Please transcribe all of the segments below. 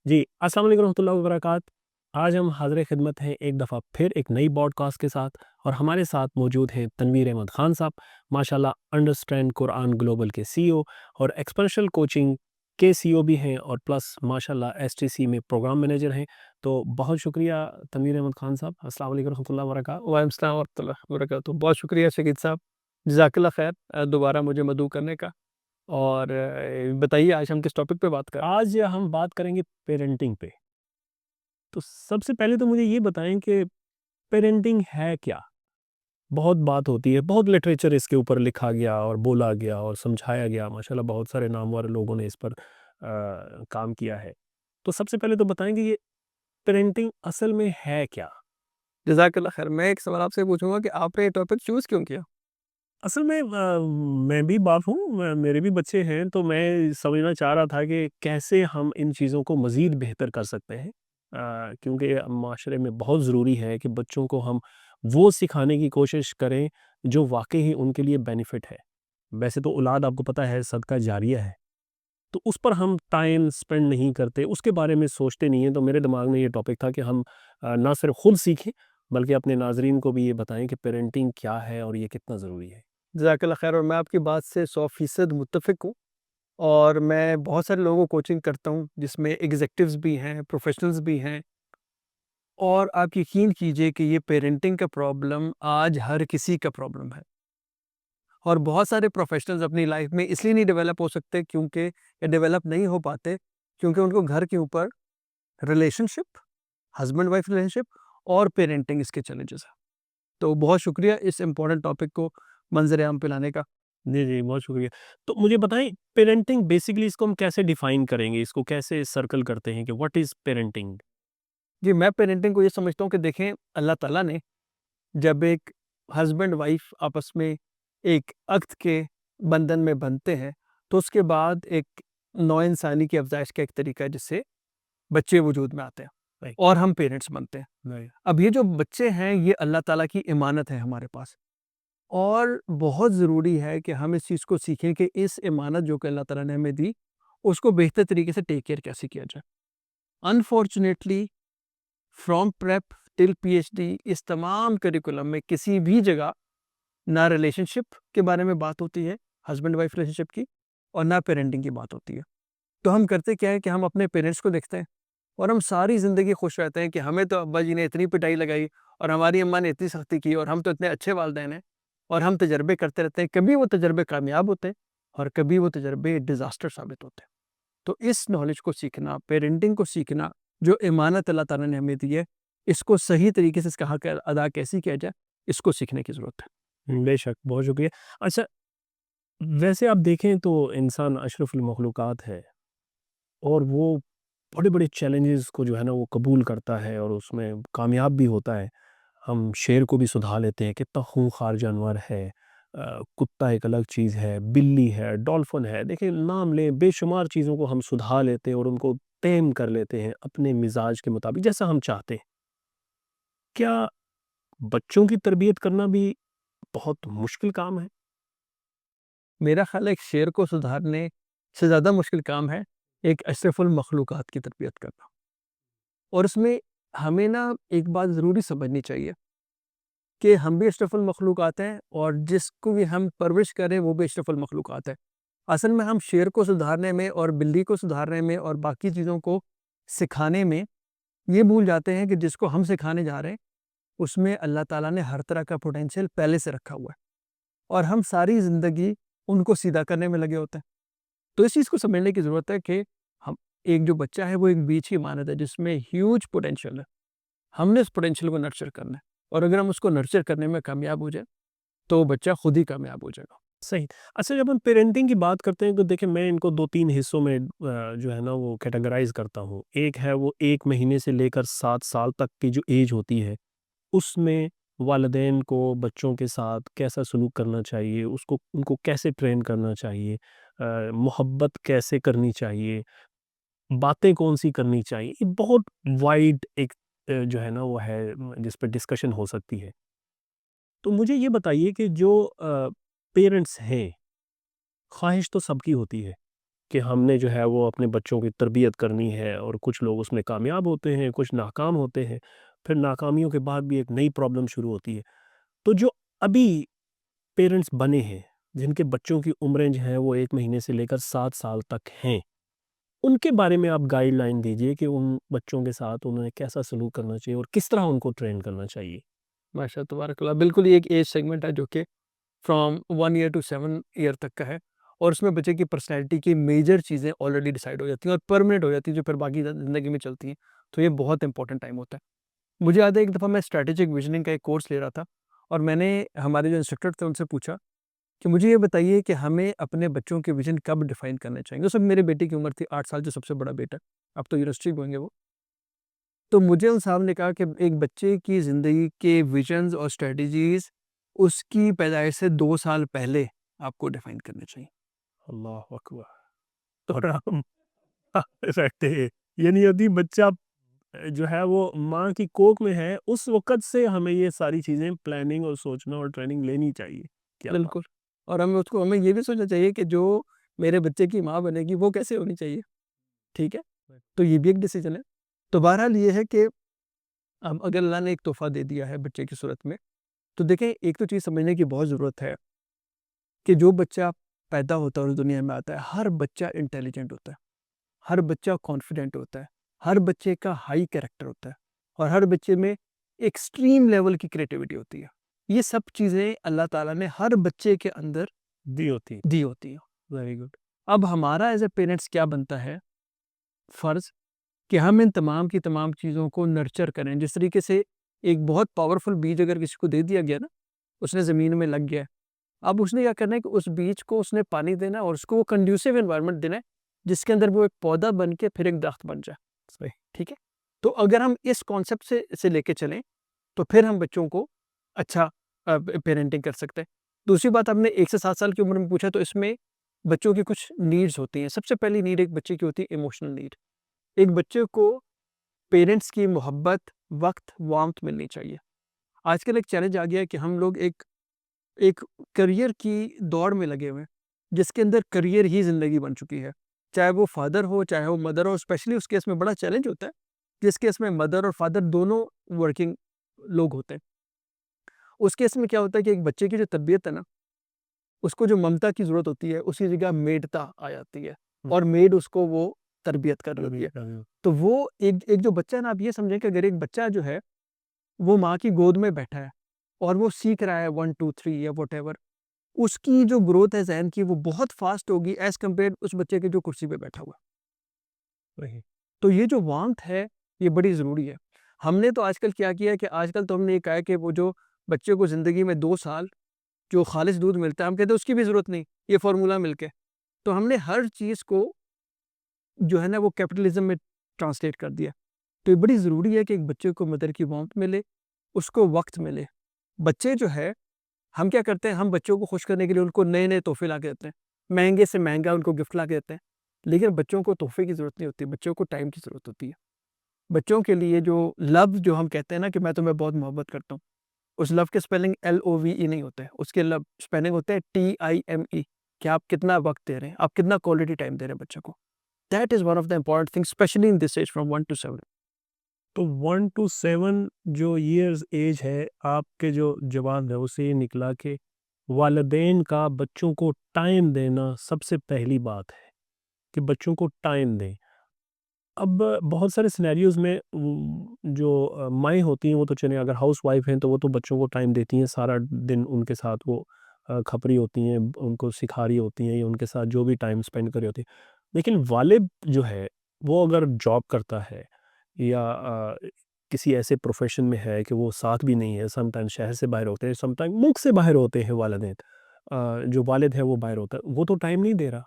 जी, अस्सलाम वालेकुम रहमतुल्लाहि व बरकात। आज हम हाज़िर ख़िदमत हैं एक दफ़ा फिर एक नई पॉडकास्ट के साथ और हमारे साथ मौजूद हैं तनवीर अहमद ख़ान साहब, माशाल्लाह अंडरस्टैंड कुरान ग्लोबल के सीईओ और एक्सपोनेंशियल कोचिंग के सीईओ भी हैं और प्लस माशाल्लाह एसटीसी में प्रोग्राम मैनेजर हैं। तो बहुत शुक्रिया तनवीर अहमद ख़ान साहब, अस्सलाम वालेकुम रहमतुल्लाहि व बरकात। वालेकुम सलाम वरहमतुल्लाहि वबरकातुहू। बहुत शुक्रिया शकील साहब, जज़ाकल्लाह ख़ैर दोबारा मुझे मदऊ करने का। और बताइए आज हम किस टॉपिक पे बात कर रहे हैं? आज हम बात करेंगे पेरेंटिंग पे। तो सबसे पहले तो मुझे ये बताएँ कि पेरेंटिंग है क्या? बहुत बात होती है, बहुत लिटरेचर इसके ऊपर लिखा गया और बोला गया और समझाया गया, माशाल्लाह बहुत सारे नामवर लोगों ने इस पर काम किया है। तो सबसे पहले तो बताएँगे ये पेरेंटिंग असल में है क्या? जज़ाकल्लाह ख़ैर। मैं एक सवाल आपसे पूछूँगा कि आपने ये टॉपिक चूज़ क्यों किया? असल में मैं भी बाप हूँ, मेरे भी बच्चे हैं, तो मैं समझना चाह रहा था कि कैसे हम इन चीज़ों को मज़ीद बेहतर कर सकते हैं। क्योंकि माशरे में बहुत ज़रूरी है कि बच्चों को हम वो सिखाने की कोशिश करें, जो वाक़ई ही उनके लिए बेनिफिट है। वैसे तो औलाद आपको पता है सदका जारिया है, तो उस पर हम टाइम स्पेंड नहीं करते, उसके बारे में सोचते नहीं हैं। तो मेरे दिमाग में ये टॉपिक था कि हम ना सिर्फ़ खुद सीखें, बल्कि अपने नाज़रीन को भी ये बताएँ कि पेरेंटिंग क्या है और ये कितना ज़रूरी है। जज़ाकल्लाह ख़ैर। और मैं आपकी बात से 100% मुत्तफ़िक हूँ। और मैं बहुत सारे लोगों को कोचिंग करता हूँ, जिसमें एग्ज़ेक्टिव्स भी हैं, प्रोफ़ेशनल्स भी हैं। और आप यकीन कीजिए कि ये पेरेंटिंग का प्रॉब्लम आज हर किसी का प्रॉब्लम है। और बहुत सारे प्रोफ़ेशनल्स अपनी लाइफ़ में इसलिए नहीं डेवलप हो सकते, क्योंकि या डेवलप नहीं हो पाते, क्योंकि उनको घर के ऊपर रिलेशनशिप, हस्बैंड वाइफ रिलेशनशिप और पेरेंटिंग इसके चैलेंजेस हैं। तो बहुत शुक्रिया इस इम्पोर्टेंट टॉपिक को मंज़र आम पे लाने का। जी, जी, बहुत शुक्रिया। तो मुझे बताएँ पेरेंटिंग बेसिकली इसको हम कैसे डिफ़ाइन करेंगे? इसको कैसे सर्कल करते हैं कि व्हाट इज़ पेरेंटिंग? जी, मैं पेरेंटिंग को ये समझता हूँ कि देखें, अल्लाह ताला ने जब एक हस्बैंड वाइफ आपस में एक अक़्द के बंधन में बंधते हैं, तो उसके बाद एक नौ-इंसानी की अफ़ज़ाइश का एक तरीका है, जिससे बच्चे वजूद में आते हैं राइट, और हम पेरेंट्स बनते हैं। राइट। अब ये जो बच्चे हैं, ये अल्लाह ताला की इमानत है हमारे पास। और बहुत ज़रूरी है कि हम इस चीज़ को सीखें कि इस इमानत जो कि अल्लाह ताला ने हमें दी, उसको बेहतर तरीके से टेक केयर कैसे किया जाए। Unfortunately from prep till PhD इस तमाम करिकुलम में किसी भी जगह ना रिलेशनशिप के बारे में बात होती है, हस्बैंड वाइफ रिलेशनशिप की, और ना पेरेंटिंग की बात होती है। तो हम करते क्या है कि हम अपने पेरेंट्स को देखते हैं और हम सारी ज़िंदगी खुश रहते हैं कि हमें तो अब्बा जी ने इतनी पिटाई लगाई और हमारी अम्मा ने इतनी सख्ती की और हम तो इतने अच्छे वालिदैन हैं। और हम तजर्बे करते रहते हैं, कभी वो तजर्बे कामयाब होते हैं और कभी वो तजर्बे डिज़ास्टर साबित होते हैं। तो इस नॉलेज को सीखना, पेरेंटिंग को सीखना, जो इमानत अल्लाह ताला ने हमें दी है, इसको सही तरीके से इसका हक अदा कैसे किया जाए, इसको सीखने की ज़रूरत है। बेशक, बहुत शुक्रिया। अच्छा, वैसे आप देखें तो इंसान अशरफुल मखलूक़ात है और वो बड़े-बड़े चैलेंजेस को जो है ना वो कबूल करता है और उसमें कामयाब भी होता है। हम शेर को भी सुधा लेते हैं, कितना खूंखार जानवर है। कुत्ता एक अलग चीज़ है, बिल्ली है, डॉल्फ़िन है, देखिए नाम लें बेशुमार चीज़ों को हम सुधा लेते हैं और उनको टेम कर लेते हैं अपने मिज़ाज के मुताबिक जैसा हम चाहते हैं। क्या बच्चों की तरबियत करना भी बहुत मुश्किल काम है? मेरा ख़्याल है एक शेर को सुधारने से ज़्यादा मुश्किल काम है एक अशरफुल मखलूक़ात की तरबियत करना। और उसमें हमें ना एक बात ज़रूरी समझनी चाहिए कि हम भी अशरफुल मखलूक़ात हैं और जिसको भी हम परवरिश कर रहे हैं, वो भी अशरफुल मखलूक़ात है। असल में हम शेर को सुधारने में और बिल्ली को सुधारने में और बाकी चीज़ों को सिखाने में ये भूल जाते हैं कि जिसको हम सिखाने जा रहे हैं, उसमें अल्लाह ताला ने हर तरह का पोटेंशियल पहले से रखा हुआ है और हम सारी ज़िंदगी उनको सीधा करने में लगे होते हैं। तो इस चीज़ को समझने की ज़रूरत है कि हम एक जो बच्चा है, वो एक बीज की मानत है जिसमें ह्यूज पोटेंशियल है। हमने उस पोटेंशियल को नर्चर करना है और अगर हम उसको नर्चर करने में कामयाब हो जाए, तो बच्चा खुद ही कामयाब हो जाएगा। सही। अच्छा, जब हम पेरेंटिंग की बात करते हैं तो देखिए मैं इनको 2-3 हिस्सों में जो है ना वो कैटेगराइज़ करता हूँ। एक है वो 1 महीने से लेकर 7 साल तक की जो ऐज होती है, उसमें वालिदैन को बच्चों के साथ कैसा सलूक करना चाहिए, उसको उनको कैसे ट्रेन करना चाहिए, मोहब्बत कैसे करनी चाहिए, बातें कौन-सी करनी चाहिए, ये बहुत वाइड एक जो है ना वो है जिस पे डिस्कशन हो सकती है। तो मुझे ये बताइए कि जो पेरेंट्स हैं, ख़्वाहिश तो सबकी होती है कि हमने जो है वो अपने बच्चों की तरबियत करनी है, और कुछ लोग उसमें कामयाब होते हैं, कुछ नाकाम होते हैं, फिर नाकामियों के बाद भी एक नई प्रॉब्लम शुरू होती है। तो जो अभी पेरेंट्स बने हैं, जिनके बच्चों की उम्रें जो हैं वो 1 महीने से लेकर 7 साल तक हैं, उनके बारे में आप गाइडलाइन दीजिए कि उन बच्चों के साथ उन्हें कैसा सलूक करना चाहिए और किस तरह उनको ट्रेन करना चाहिए? माशा तबारकल्लाह, बिल्कुल ये एक एज सेगमेंट है जो कि फ्रॉम 1 ईयर टू 7 ईयर तक का है, और उसमें बच्चे की पर्सनैलिटी की मेजर चीज़ें ऑलरेडी डिसाइड हो जाती हैं और परमानेंट हो जाती हैं, जो फिर बाकी ज़िंदगी में चलती हैं। तो ये बहुत इंपॉर्टेंट टाइम होता है। मुझे याद है एक दफ़ा मैं स्ट्रैटेजिक विज़निंग का एक कोर्स ले रहा था, और मैंने हमारे जो इंस्ट्रक्टर थे उनसे पूछा कि मुझे ये बताइए कि हमें अपने बच्चों के विज़न कब डिफ़ाइन करने चाहिए? उस वक़्त मेरे बेटे की उम्र थी 8 साल, जो सबसे बड़ा बेटा, अब तो यूनिवर्सिटी गोइंग है वो। तो मुझे उन साहब ने कहा कि एक बच्चे की ज़िंदगी के विज़न्स और स्ट्रैटेजीज़ उसकी पैदाइश से 2 साल पहले आपको डिफ़ाइन करने चाहिए। अल्लाहु अकबर! और हम रहते हैं, यानी यदि बच्चा जो है वो माँ की कोख में है, उस वक़्त से हमें ये सारी चीज़ें प्लानिंग और सोचना और ट्रेनिंग लेनी चाहिए। क्या बात! बिल्कुल। और हमें ये भी सोचना चाहिए कि जो मेरे बच्चे की माँ बनेगी वो कैसे होनी चाहिए, ठीक है? तो ये भी एक डिसीज़न है। तो बहरहाल ये है कि अब अगर अल्लाह ने एक तोहफ़ा दे दिया है बच्चे की सूरत में, तो देखें, एक तो चीज़ समझने की बहुत ज़रूरत है कि जो बच्चा पैदा होता है और इस दुनिया में आता है, हर बच्चा इंटेलिजेंट होता है, हर बच्चा कॉन्फिडेंट होता है, हर बच्चे का हाई कैरेक्टर होता है, और हर बच्चे में एक्सट्रीम लेवल की क्रिएटिविटी होती है। ये सब चीज़ें अल्लाह ताला ने हर बच्चे के अंदर दी होती। दी होती हैं। Very good. अब हमारा एज़ अ पेरेंट्स क्या बनता है फ़र्ज़, कि हम इन तमाम की तमाम चीज़ों को नर्चर करें। जिस तरीके से एक बहुत पावरफुल बीज अगर किसी को दे दिया गया ना, उसने ज़मीन में लग गया है। अब उसने क्या करना है कि उस बीज को उसने पानी देना है और उसको वो कंड्यूसिव एनवायरनमेंट देना है, जिसके अंदर वो एक पौधा बन के फिर एक दरख्त बन जाए। सही। ठीक है? तो अगर हम इस कॉन्सेप्ट से लेके चलें, तो फिर हम बच्चों को अच्छा पेरेंटिंग कर सकते हैं। दूसरी बात, आपने 1 से 7 साल की उम्र में पूछा, तो इसमें बच्चों की कुछ नीड्स होती हैं। सबसे पहली नीड एक बच्चे की होती है इमोशनल नीड। एक बच्चे को पेरेंट्स की मोहब्बत, वक़्त, वार्मथ मिलनी चाहिए। आजकल एक चैलेंज आ गया है कि हम लोग एक एक करियर की दौड़ में लगे हुए हैं, जिसके अंदर करियर ही ज़िंदगी बन चुकी है। चाहे वो फादर हो, चाहे वो मदर हो, स्पेशली उस केस में बड़ा चैलेंज होता है, जिस केस में मदर और फादर दोनों वर्किंग लोग होते हैं। उस केस में क्या होता है कि एक बच्चे की जो तरबियत है ना, उसको जो ममता की ज़रूरत होती है, उसी जगह मेडता आ जाती है, हुँ। और मेड उसको वो तरबियत कर रही होती है। तरबियत करनी हो। तो वो एक एक जो बच्चा है ना, आप ये समझें कि अगर एक बच्चा जो है, वो माँ की गोद में बैठा है और वो सीख रहा है 1, 2, 3 या व्हाटएवर, उसकी जो ग्रोथ है ज़हन की, वो बहुत फ़ास्ट होगी एज़ कम्पेयर्ड उस बच्चे के जो कुर्सी पे बैठा हुआ है। वही। तो ये जो वार्मथ है, ये बड़ी ज़रूरी है। हमने तो आजकल क्या किया है कि आजकल तो हमने ये कहा है कि वो जो बच्चे को ज़िंदगी में 2 साल जो खालिस दूध मिलता है, हम कहते हैं उसकी भी ज़रूरत नहीं, ये फ़ॉर्मूला मिल के। तो हमने हर चीज़ को जो है ना वो कैपिटलिज़्म में ट्रांसलेट कर दिया। तो ये बड़ी ज़रूरी है कि एक बच्चे को मदर की वार्मथ मिले, उसको वक़्त मिले। बच्चे जो है, हम क्या करते हैं, हम बच्चों को खुश करने के लिए उनको नए-नए तोहफ़े ला के देते हैं। महँगे से महँगा उनको गिफ्ट ला के देते हैं। लेकिन बच्चों को तोहफ़े की ज़रूरत नहीं होती, बच्चों को टाइम की ज़रूरत होती है। बच्चों के लिए जो लव जो हम कहते हैं ना कि मैं तुम्हें बहुत मोहब्बत करता हूँ, उस लव के स्पेलिंग LOVE नहीं होते हैं, उसके लव स्पेलिंग होते हैं TIME, कि आप कितना वक़्त दे रहे हैं, आप कितना क्वालिटी टाइम दे रहे हैं बच्चों को। That is one of the important things specially in this age from 1 to 7। तो 1 टू 7 जो इयर्स एज है, आपके जो जवाब है उससे ये निकला कि वालिदैन का बच्चों को टाइम देना सबसे पहली बात है, कि बच्चों को टाइम दें। अब बहुत सारे सिनेरियोज़ में जो माएँ होती हैं वो तो चलिए अगर हाउसवाइफ़ हैं तो वो तो बच्चों को टाइम देती हैं, सारा दिन उनके साथ वो खपरी होती हैं, उनको सिखा रही होती हैं या उनके साथ जो भी टाइम स्पेंड कर रही होती हैं। लेकिन वालिद जो है, वो अगर जॉब करता है या किसी ऐसे प्रोफ़ेशन में है कि वो साथ भी नहीं है, समटाइम शहर से बाहर होते हैं, समटाइम मुल्क से बाहर होते हैं वालिदैन। जो वालिद है वो बाहर होता है, वो तो टाइम नहीं दे रहा।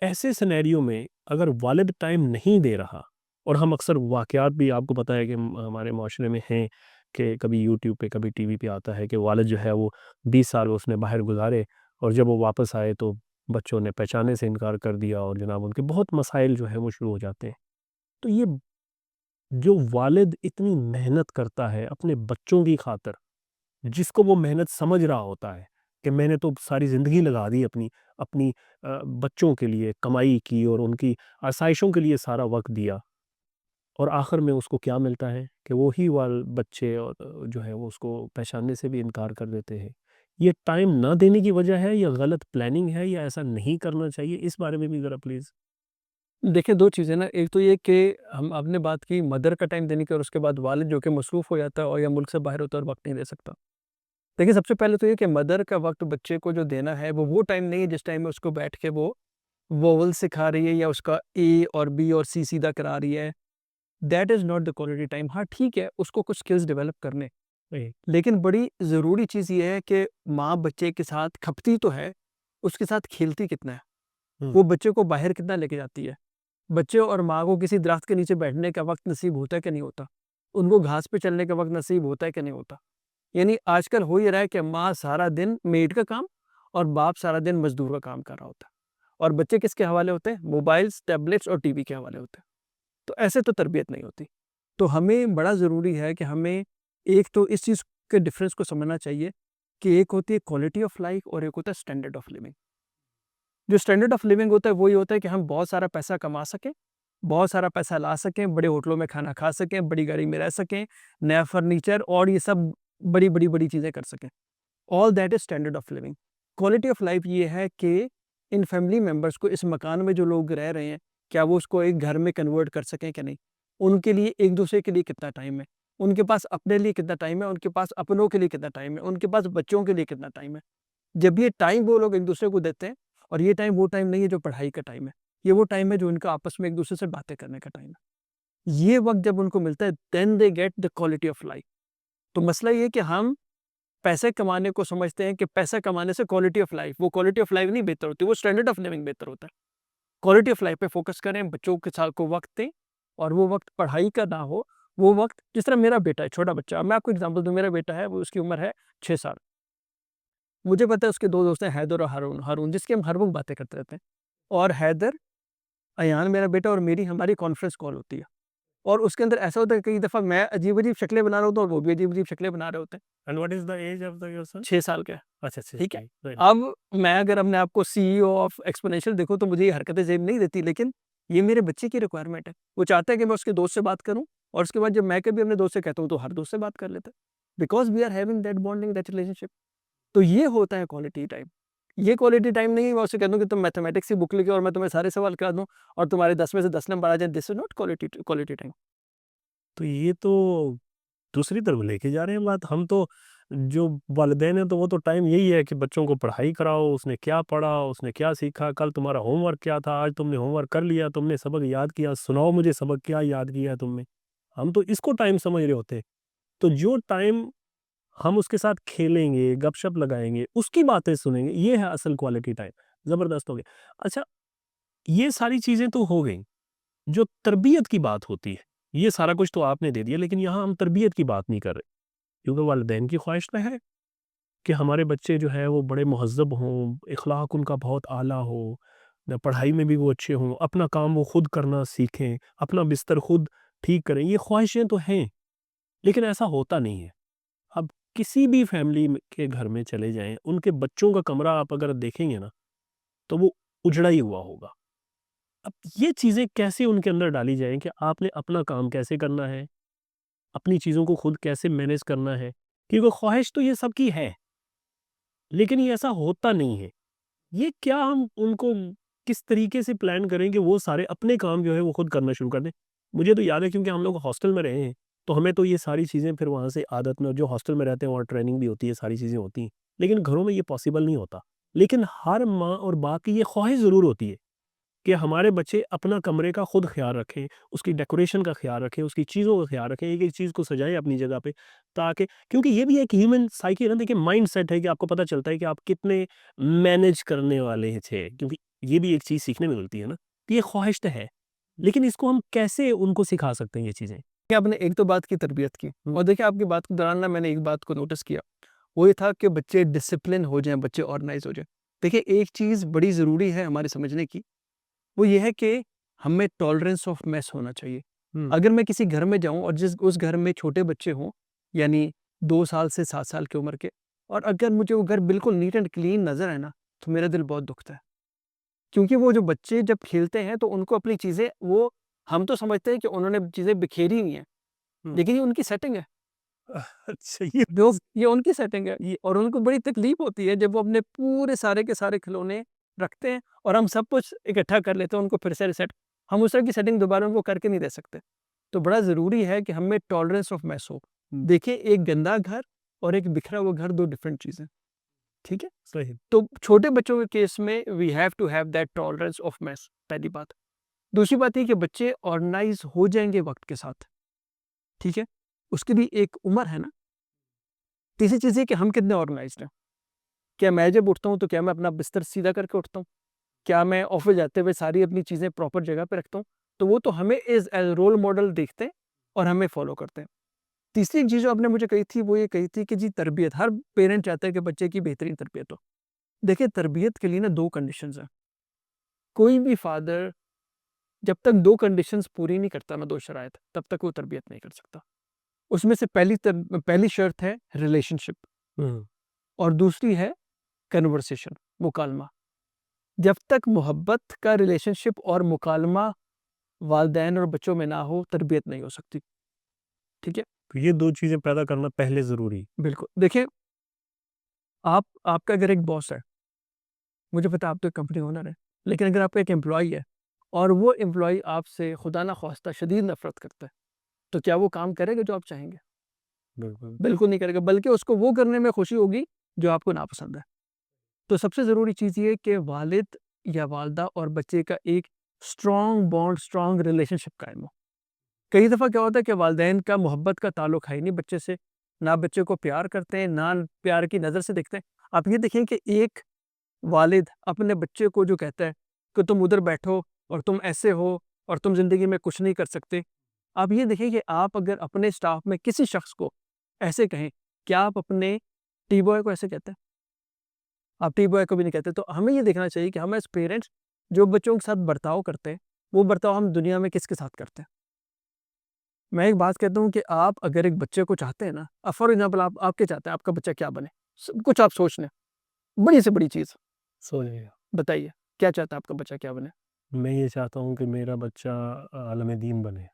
ऐसे सिनेरियो में अगर वालिद टाइम नहीं दे रहा, और हम अक्सर वाक़यात भी आपको पता है कि हमारे माशरे में हैं कि कभी यूट्यूब पे कभी टीवी पे आता है कि वालिद जो है वो 20 साल उसने बाहर गुज़ारे और जब वो वापस आए तो बच्चों ने पहचानने से इनकार कर दिया और जनाब उनके बहुत मसाइल जो है वो शुरू हो जाते हैं। तो ये जो वालिद इतनी मेहनत करता है अपने बच्चों की खातिर, जिसको वो मेहनत समझ रहा होता है कि मैंने तो सारी ज़िंदगी लगा दी अपनी अपनी बच्चों के लिए कमाई की और उनकी आसाइशों के लिए सारा वक़्त दिया, और आखिर में उसको क्या मिलता है कि वो ही वाल बच्चे और जो है वो उसको पहचानने से भी इनकार कर देते हैं। ये टाइम ना देने की वजह है या गलत प्लानिंग है या ऐसा नहीं करना चाहिए? इस बारे में भी ज़रा प्लीज़। देखिए 2 चीज़ें ना, एक तो ये कि हम आपने बात की मदर का टाइम देने की, और उसके बाद वालिद जो कि मसरूफ़ हो जाता है और या मुल्क से बाहर होता है और वक़्त नहीं दे सकता। देखिए सबसे पहले तो ये कि मदर का वक़्त बच्चे को जो देना है वो टाइम नहीं है जिस टाइम में उसको बैठ के वो वोवेल सिखा रही है या उसका ए और बी और सी सीधा करा रही है। That is not the quality time. हाँ, ठीक है, उसको कुछ स्किल्स डेवलप करने, वही। लेकिन बड़ी ज़रूरी चीज़ ये है कि माँ बच्चे के साथ खपती तो है, उसके साथ खेलती कितना है? हुँ। वो बच्चे को बाहर कितना लेके जाती है? बच्चे और माँ को किसी दरख्त के नीचे बैठने का वक़्त नसीब होता है कि नहीं होता? उनको घास पे चलने का वक़्त नसीब होता है कि नहीं होता? यानी आजकल हो ये रहा है कि माँ सारा दिन मेड का काम और बाप सारा दिन मज़दूर का काम कर रहा होता है, और बच्चे किसके हवाले होते हैं? मोबाइल्स, टैबलेट्स और टीवी के हवाले होते हैं। तो ऐसे तो तरबियत नहीं होती। तो हमें बड़ा ज़रूरी है कि हमें एक तो इस चीज़ के डिफ़रेंस को समझना चाहिए कि एक होती है क्वालिटी ऑफ लाइफ़ और एक होता है स्टैंडर्ड ऑफ लिविंग। जो स्टैंडर्ड ऑफ लिविंग होता है वही होता है कि हम बहुत सारा पैसा कमा सकें, बहुत सारा पैसा ला सकें, बड़े होटलों में खाना खा सकें, बड़ी गाड़ी में रह सकें, नया फर्नीचर और ये सब बड़ी-बड़ी चीज़ें कर सकें। All that is standard of living. Quality of life ये है कि इन फैमिली मेंबर्स को, इस मकान में जो लोग रह रहे हैं, क्या वो उसको एक घर में कन्वर्ट कर सकें कि नहीं? उनके लिए एक-दूसरे के लिए कितना टाइम है? उनके पास अपने लिए कितना टाइम है? उनके पास अपनों के लिए कितना टाइम है? उनके पास बच्चों के लिए कितना टाइम है? जब ये टाइम वो लोग एक-दूसरे को देते हैं, और ये टाइम वो टाइम नहीं है जो पढ़ाई का टाइम है। ये वो टाइम है जो इनका आपस में एक-दूसरे से बातें करने का टाइम है। ये वक़्त जब उनको मिलता है, then they get the quality of life. तो मसला ये है कि हम पैसे कमाने को समझते हैं कि पैसा कमाने से क्वालिटी ऑफ लाइफ़, वो क्वालिटी ऑफ लाइफ़ नहीं बेहतर होती, वो स्टैंडर्ड ऑफ लिविंग बेहतर होता है। क्वालिटी ऑफ लाइफ़ पे फ़ोकस करें, बच्चों के साथ को वक़्त दें, और वो वक़्त पढ़ाई का ना हो, वो वक़्त जिस तरह मेरा बेटा है, छोटा बच्चा, अब मैं आपको एग्ज़ाम्पल दूँ, मेरा बेटा है, वो उसकी उम्र है 6 साल। मुझे पता है उसके 2 दोस्त हैं, हैदर और हारून हारून जिसकी हम हर वक़्त बातें करते रहते हैं। और हैदर, अयान मेरा बेटा और मेरी हमारी कॉन्फ्रेंस कॉल होती है। और उसके अंदर ऐसा होता है कई दफ़ा मैं अजीब-अजीब शक्लें बना रहा होता हूँ और वो भी अजीब-अजीब शक्लें बना रहे होते हैं। And what is the age of the your son? 6 साल का है, अच्छा, 6 ठीक है? साल, वेरी अब मैं अगर अपने आप को सीईओ ऑफ एक्स्पोनेंशियल देखूँ तो मुझे ये हरकतें ज़ेब नहीं देती, लेकिन ये मेरे बच्चे की रिक्वायरमेंट है। वो चाहता है कि मैं उसके दोस्त से बात करूँ, और उसके बाद जब मैं कभी अपने दोस्त से कहता हूँ तो हर दोस्त से बात कर लेता है। Because we are having that bonding, that relationship. तो ये होता है क्वालिटी टाइम। ये क्वालिटी टाइम नहीं है मैं उससे कह दूँ कि तुम मैथमेटिक्स की बुक लेके और मैं तुम्हें सारे सवाल करा दूँ और तुम्हारे 10 में से 10 नंबर आ जाएँ, this is not quality time. तो ये तो दूसरी तरफ लेके जा रहे हैं बात। हम तो जो वालिदैन हैं तो वो तो टाइम यही है कि बच्चों को पढ़ाई कराओ, उसने क्या पढ़ा, उसने क्या सीखा, कल तुम्हारा होमवर्क क्या था, आज तुमने होमवर्क कर लिया, तुमने सबक याद किया, सुनाओ मुझे सबक क्या याद किया है तुमने। हम तो इसको टाइम समझ रहे होते हैं। तो जो टाइम हम उसके साथ खेलेंगे, गपशप लगाएँगे, उसकी बातें सुनेंगे, ये है असल क्वालिटी टाइम। ज़बरदस्त हो गया। अच्छा, ये सारी चीज़ें तो हो गई। जो तरबियत की बात होती है, ये सारा कुछ तो आपने दे दिया, लेकिन यहाँ हम तरबियत की बात नहीं कर रहे। क्योंकि वालिदैन की ख्वाहिश तो है कि हमारे बच्चे जो हैं वो बड़े मुहज़्ज़ब हों, इख़लाक़ उनका बहुत आला हो, न पढ़ाई में भी वो अच्छे हों, अपना काम वो खुद करना सीखें, अपना बिस्तर खुद ठीक करें, ये ख्वाहिशें तो हैं, लेकिन ऐसा होता नहीं है। अब किसी भी फैमिली में के घर में चले जाएँ, उनके बच्चों का कमरा आप अगर देखेंगे ना, तो वो उजड़ा ही हुआ होगा। अब ये चीज़ें कैसे उनके अंदर डाली जाएँ कि आपने अपना काम कैसे करना है, अपनी चीज़ों को खुद कैसे मैनेज करना है, क्योंकि ख्वाहिश तो ये सबकी है, लेकिन ये ऐसा होता नहीं है। ये क्या हम उनको किस तरीके से प्लान करें कि वो सारे अपने काम जो है वो खुद करना शुरू कर दें? मुझे तो याद है क्योंकि हम लोग हॉस्टल में रहे हैं, तो हमें तो ये सारी चीज़ें फिर वहाँ से आदत में, जो हॉस्टल में रहते हैं वहाँ ट्रेनिंग भी होती है, सारी चीज़ें होती हैं। लेकिन घरों में ये पॉसिबल नहीं होता। लेकिन हर माँ और बाप की ये ख्वाहिश ज़रूर होती है कि हमारे बच्चे अपना कमरे का खुद ख़्याल रखें, उसकी डेकोरेशन का ख़्याल रखें, उसकी चीज़ों का ख़्याल रखें, एक-एक चीज़ को सजाएँ अपनी जगह पे, ताकि क्योंकि ये भी एक ह्यूमन साइकी है ना, देखिए माइंडसेट है कि आपको पता चलता है कि आप कितने मैनेज करने वाले थे, क्योंकि ये भी एक चीज़ सीखने में मिलती है ना। तो ये ख्वाहिश तो है, लेकिन इसको हम कैसे उनको सिखा सकते हैं ये चीज़ें? कि आपने एक तो बात की तरबियत की, हुँ। और देखिए आपकी बात के दौरान ना मैंने एक बात को नोटिस किया, वो ये था कि बच्चे डिसिप्लिन हो जाएँ, बच्चे ऑर्गनाइज़ हो जाएँ। देखिए एक चीज़ बड़ी ज़रूरी है हमारे समझने की, वो ये है कि हमें टॉलरेंस ऑफ मेस होना चाहिए। हुँ। अगर मैं किसी घर में जाऊँ और जिस उस घर में छोटे बच्चे हों, यानी 2 साल से 7 साल की उम्र के, और अगर मुझे वो घर बिल्कुल नीट एंड क्लीन नज़र आए ना, तो मेरा दिल बहुत दुखता है। क्योंकि वो जो बच्चे जब खेलते हैं तो उनको अपनी चीज़ें वो हम तो समझते हैं कि उन्होंने चीज़ें बिखेरी हुई हैं, हुँ। लेकिन ये उनकी सेटिंग है। अच्छा ये जो ये उनकी सेटिंग है ये, और उनको बड़ी तकलीफ होती है जब वो अपने पूरे सारे के सारे खिलौने रखते हैं और हम सब कुछ इकट्ठा कर लेते हैं उनको फिर से रीसेट। हम उस तरह की सेटिंग दोबारा उनको करके नहीं दे सकते। तो बड़ा ज़रूरी है कि हमें टॉलरेंस ऑफ मेस हो। हुँ, देखिए, एक गंदा घर और एक बिखरा हुआ घर 2 डिफरेंट चीज़ें, ठीक है? सही। तो छोटे बच्चों के केस में we have to have that tolerance of mess, पहली बात। दूसरी बात ये कि बच्चे ऑर्गेनाइज़ हो जाएँगे वक़्त के साथ, ठीक है? उसकी भी एक उम्र है ना। तीसरी चीज़ ये कि हम कितने ऑर्गेनाइज़्ड हैं। क्या मैं जब उठता हूँ तो क्या मैं अपना बिस्तर सीधा करके उठता हूँ? क्या मैं ऑफ़िस जाते हुए सारी अपनी चीज़ें प्रॉपर जगह पे रखता हूँ? तो वो तो हमें एज़ रोल मॉडल देखते हैं और हमें फ़ॉलो करते हैं। तीसरी एक चीज़ जो आपने मुझे कही थी वो ये कही थी कि जी तरबियत, हर पेरेंट चाहता है कि बच्चे की बेहतरीन तरबियत हो। देखिए, तरबियत के लिए ना 2 कंडीशंस हैं। कोई भी फ़ादर जब तक 2 कंडीशंस पूरी नहीं करता ना, 2 शराइत, तब तक वो तरबियत नहीं कर सकता। उसमें से पहली शर्त है रिलेशनशिप हुँ, और दूसरी है कन्वर्सेशन, मुकालमा। जब तक मोहब्बत का रिलेशनशिप और मुकालमा वालिदैन और बच्चों में ना हो, तरबियत नहीं हो सकती, ठीक है? तो ये 2 चीज़ें पैदा करना पहले ज़रूरी। बिल्कुल। देखिए, आपका अगर एक बॉस है, मुझे पता है आप तो एक कंपनी ओनर हैं, लेकिन अगर आपका एक एम्प्लॉयी है और वो एम्प्लॉयी आपसे खुदा ना ख़वास्ता शदीद नफ़रत करता है, तो क्या वो काम करेगा जो आप चाहेंगे? बिल्कुल। बिल्कुल नहीं करेगा, बल्कि उसको वो करने में खुशी होगी जो आपको नापसंद है। तो सबसे ज़रूरी चीज़ ये है कि वालिद या वालिदा और बच्चे का एक स्ट्रॉन्ग बॉन्ड, स्ट्रॉन्ग रिलेशनशिप कायम हो। कई दफ़ा क्या होता है कि वालिदैन का मोहब्बत का ताल्लुक है ही नहीं बच्चे से, ना बच्चे को प्यार करते हैं, ना प्यार की नज़र से देखते हैं। आप ये देखें कि एक वालिद अपने बच्चे को जो कहता है कि तुम उधर बैठो और तुम ऐसे हो और तुम ज़िंदगी में कुछ नहीं कर सकते। आप ये देखें कि आप अगर अपने स्टाफ में किसी शख्स को ऐसे कहें, क्या आप अपने टी बॉय को ऐसे कहते हैं? आप टी बॉय को भी नहीं कहते। तो हमें ये देखना चाहिए कि हम एज़ पेरेंट्स जो बच्चों के साथ बर्ताव करते हैं, वो बर्ताव हम दुनिया में किसके साथ करते हैं? मैं एक बात कहता हूँ कि आप अगर एक बच्चे को चाहते हैं ना, फॉर एग्ज़ाम्पल आप क्या चाहते हैं आपका बच्चा क्या बने? सब कुछ आप सोच लें, बड़ी से बड़ी चीज़ समझ गया। बताइए, क्या चाहता है आपका बच्चा क्या बने? मैं ये चाहता हूँ कि मेरा बच्चा आलिम दीन बने।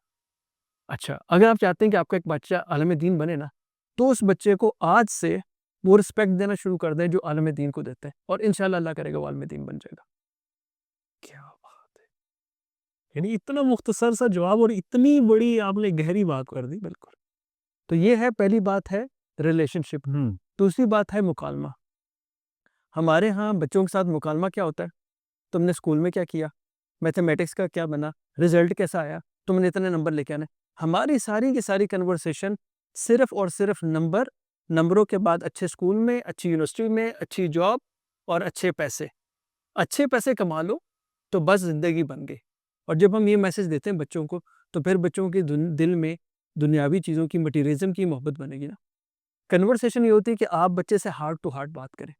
अच्छा, अगर आप चाहते हैं कि आपका एक बच्चा आलिम दीन बने ना, तो उस बच्चे को आज से वो रिस्पेक्ट देना शुरू कर दें जो आलिम दीन को देते हैं और इंशाअल्लाह अल्लाह करेगा वो आलिम दीन बन जाएगा। क्या बात है! यानी इतना मुख्तसर सा जवाब और इतनी बड़ी आपने गहरी बात कर दी। बिल्कुल। तो ये है, पहली बात है रिलेशनशिप, हुँ, दूसरी बात है मुकालमा। हमारे यहाँ बच्चों के साथ मुकालमा क्या होता है? तुमने स्कूल में क्या किया? मैथमेटिक्स का क्या बना? रिज़ल्ट कैसा आया? तुमने इतने नंबर लेके आने। हमारी सारी की सारी कन्वर्सेशन सिर्फ़ और सिर्फ़ नंबर, नंबरों के बाद अच्छे स्कूल में, अच्छी यूनिवर्सिटी में, अच्छी जॉब और अच्छे पैसे। अच्छे पैसे कमा लो, तो बस ज़िंदगी बन गई। और जब हम ये मैसेज देते हैं बच्चों को, तो फिर बच्चों के दिल में दुनियावी चीज़ों की, मटीरियलिज़्म की मोहब्बत बनेगी ना। कन्वर्सेशन ये होती है कि आप बच्चे से हार्ट टू हार्ट बात करें।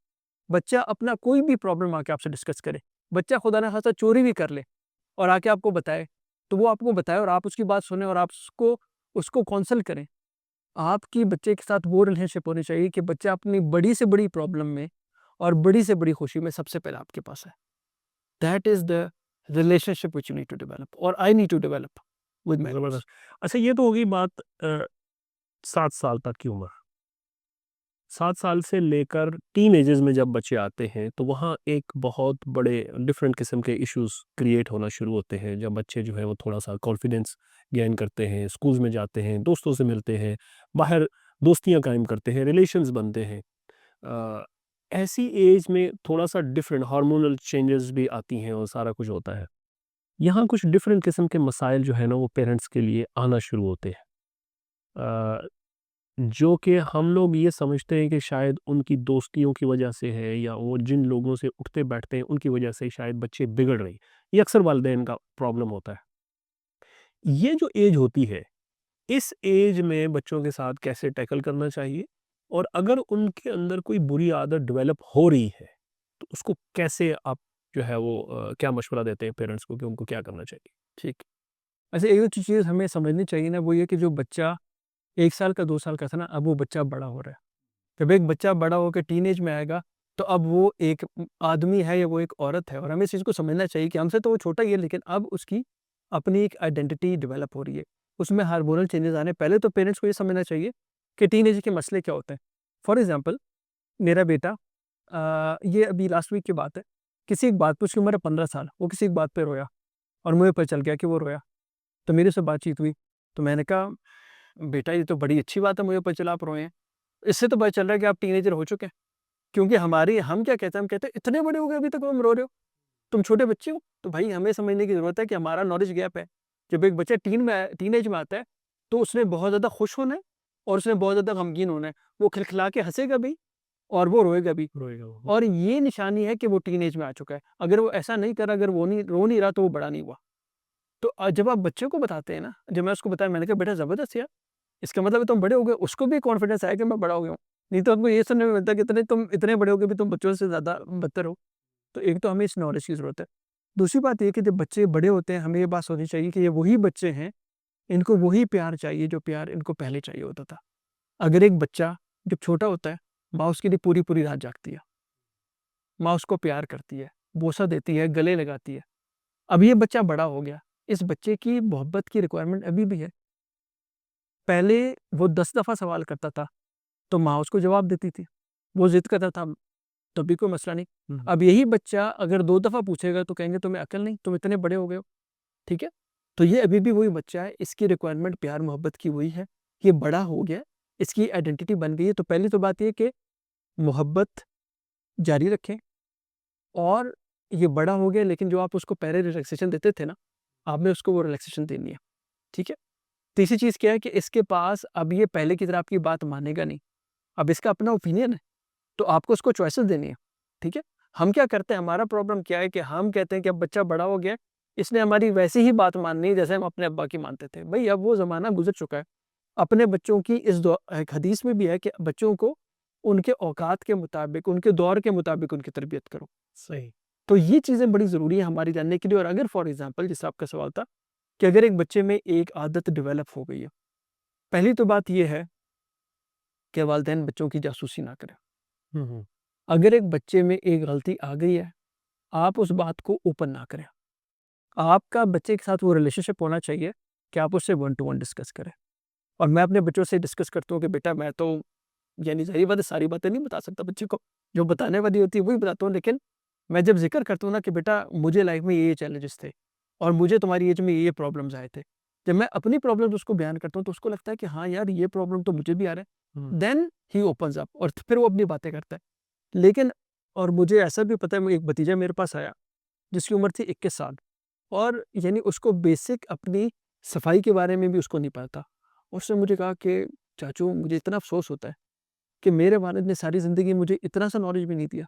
बच्चा अपना कोई भी प्रॉब्लम आके आपसे डिस्कस करे। बच्चा खुदा ना खास्ता चोरी भी कर ले और आके आपको बताए, तो वो आपको बताए और आप उसकी बात सुनें और आप उसको उसको काउंसल करें। आपकी बच्चे के साथ वो रिलेशनशिप होनी चाहिए कि बच्चा अपनी बड़ी से बड़ी प्रॉब्लम में और बड़ी से बड़ी खुशी में सबसे पहले आपके पास है। That is the relationship which you need to develop और I need to develop with my ज़बरदस्त। किड्स। अच्छा ये तो हो गई बात 7 साल तक की उम्र। 7 साल से लेकर टीनेजेस में जब बच्चे आते हैं, तो वहाँ एक बहुत बड़े डिफरेंट किस्म के इश्यूज़ क्रिएट होना शुरू होते हैं। जब बच्चे जो हैं वो थोड़ा-सा कॉन्फिडेंस गेन करते हैं, स्कूल्स में जाते हैं, दोस्तों से मिलते हैं, बाहर दोस्तियाँ कायम करते हैं, रिलेशंस बनते हैं। अ, ऐसी एज में थोड़ा-सा डिफरेंट हार्मोनल चेंजेस भी आती हैं और सारा कुछ होता है। यहाँ कुछ डिफरेंट किस्म के मसाइल जो है ना वो पेरेंट्स के लिए आना शुरू होते हैं। अ, जो कि हम लोग ये समझते हैं कि शायद उनकी दोस्तियों की वजह से है या वो जिन लोगों से उठते बैठते हैं उनकी वजह से शायद बच्चे बिगड़ रहे हैं। ये अक्सर वालिदैन का प्रॉब्लम होता है। ये जो एज होती है, इस एज में बच्चों के साथ कैसे टैकल करना चाहिए? और अगर उनके अंदर कोई बुरी आदत डेवलप हो रही है, तो उसको कैसे आप जो है वो क्या मशवरा देते हैं पेरेंट्स को कि उनको क्या करना चाहिए? ठीक। अच्छा, एक जो चीज़ हमें समझनी चाहिए ना, वो ये कि जो बच्चा 1 साल का, 2 साल का था ना, अब वो बच्चा बड़ा हो रहा है। जब एक बच्चा बड़ा होकर टीनेज में आएगा, तो अब वो एक आदमी है या वो एक औरत है, और हमें इस चीज़ को समझना चाहिए कि हमसे तो वो छोटा ही है, लेकिन अब उसकी अपनी एक आइडेंटिटी डेवलप हो रही है। उसमें हार्मोनल चेंजेज़ आ रहे हैं। पहले तो पेरेंट्स को ये समझना चाहिए कि टीनेज के मसले क्या होते हैं। फॉर एग्ज़ाम्पल, मेरा बेटा, ये अभी लास्ट वीक की बात है, किसी एक बात पे, उसकी उम्र है 15 साल, वो किसी एक बात पे रोया और मुझे पता चल गया कि वो रोया। तो मेरे से बातचीत हुई, तो मैंने कहा, "बेटा, ये तो बड़ी अच्छी बात है, मुझे पता चला आप रोए हैं। इससे तो पता चल रहा है कि आप टीनेजर हो चुके हैं।" क्योंकि हम क्या कहते हैं, हम कहते हैं, "इतने बड़े हो गए, अभी तक तुम रो रहे हो? तुम छोटे बच्चे हो।" तो भाई हमें समझने की ज़रूरत है कि हमारा नॉलेज गैप है। जब एक बच्चा टीनेज में आता है, तो उसने बहुत ज़्यादा खुश होना है और उसने बहुत ज़्यादा गमगीन होना है। वो खिलखिला के हँसेगा भी और वो रोएगा भी। रोएगा वो। और ये निशानी है कि वो टीनेज में आ चुका है। अगर वो ऐसा नहीं कर रहा, अगर वो नहीं रो नहीं रहा, तो वो बड़ा नहीं हुआ। तो जब आप बच्चे को बताते हैं ना, जब मैं उसको बताया, मैंने कहा, "बेटा, ज़बरदस्त यार, इसका मतलब है तुम बड़े हो गए।" उसको भी कॉन्फिडेंस आया कि मैं बड़ा हो गया हूँ। नहीं तो हमको ये सुनने में मिलता है कि तुम इतने बड़े हो गए भी तुम बच्चों से ज़्यादा बदतर हो। तो एक तो हमें इस नॉलेज की ज़रूरत है। दूसरी बात ये है कि जब बच्चे बड़े होते हैं, हमें ये बात सोचनी चाहिए कि ये वही बच्चे हैं, इनको वही प्यार चाहिए जो प्यार इनको पहले चाहिए होता था। अगर एक बच्चा जब छोटा होता है, माँ उसके लिए पूरी-पूरी रात जागती है। माँ उसको प्यार करती है, बोसा देती है, गले लगाती है। अब ये बच्चा बड़ा हो गया, इस बच्चे की मोहब्बत की रिक्वायरमेंट अभी भी है। पहले वो 10 दफ़ा सवाल करता था, तो माँ उसको जवाब देती थी। वो ज़िद करता था, तब भी कोई मसला नहीं। हुँ। अब यही बच्चा अगर 2 दफ़ा पूछेगा, तो कहेंगे, तुम्हें अक्ल नहीं, तुम इतने बड़े हो गए हो, ठीक है? तो ये अभी भी वही बच्चा है, इसकी रिक्वायरमेंट प्यार मोहब्बत की वही है। ये बड़ा हो गया, इसकी आइडेंटिटी बन गई है, तो पहली तो बात ये है कि मोहब्बत जारी रखें। और ये बड़ा हो गया, लेकिन जो आप उसको पहले रिलैक्सेशन देते थे ना, आपने उसको वो रिलैक्सेशन देनी है, ठीक है? तीसरी चीज़ क्या है कि इसके पास अब ये पहले की तरह आपकी बात मानेगा नहीं। अब इसका अपना ओपिनियन है, तो आपको उसको चॉइसेस देनी है, ठीक है? हम क्या करते हैं, हमारा प्रॉब्लम क्या है कि हम कहते हैं कि अब बच्चा बड़ा हो गया है, इसने हमारी वैसी ही बात माननी है जैसे हम अपने अब्बा की मानते थे। भई अब वो ज़माना गुज़र चुका है। अपने बच्चों की एक हदीस में भी है कि बच्चों को उनके औकात के मुताबिक, उनके दौर के मुताबिक उनकी तरबियत करो। सही। तो ये चीज़ें बड़ी ज़रूरी है हमारी जानने के लिए। और अगर फॉर एग्ज़ाम्पल, जैसे आपका सवाल था कि अगर एक बच्चे में एक आदत डेवलप हो गई है, पहली तो बात ये है कि वालिदैन बच्चों की जासूसी ना करें। हुँ, हुँ। अगर एक बच्चे में एक गलती आ गई है, आप उस बात को ओपन ना करें। आपका बच्चे के साथ वो रिलेशनशिप होना चाहिए कि आप उससे वन टू वन डिस्कस करें। और मैं अपने बच्चों से डिस्कस करता हूँ कि बेटा, मैं तो, यानी ज़ाहिर बात है, सारी बातें नहीं बता सकता बच्चे को, जो बताने वाली होती है वही बताता हूँ। लेकिन मैं जब ज़िक्र करता हूँ ना कि बेटा, मुझे लाइफ़ में ये चैलेंजेस थे और मुझे तुम्हारी एज में ये प्रॉब्लम्स आए थे। जब मैं अपनी प्रॉब्लम्स उसको बयान करता हूँ, तो उसको लगता है कि हाँ यार, ये प्रॉब्लम तो मुझे भी आ रहा हुँ। है। देन ही ओपन्स अप और फिर वो अपनी बातें करता है। लेकिन और मुझे ऐसा भी पता है, एक भतीजा मेरे पास आया जिसकी उम्र थी 21 साल, और यानी उसको बेसिक अपनी सफाई के बारे में भी उसको नहीं पता था। उसने मुझे कहा कि चाचू, मुझे इतना अफ़सोस होता है कि मेरे वालिद ने सारी ज़िंदगी मुझे इतना सा नॉलेज भी नहीं दिया।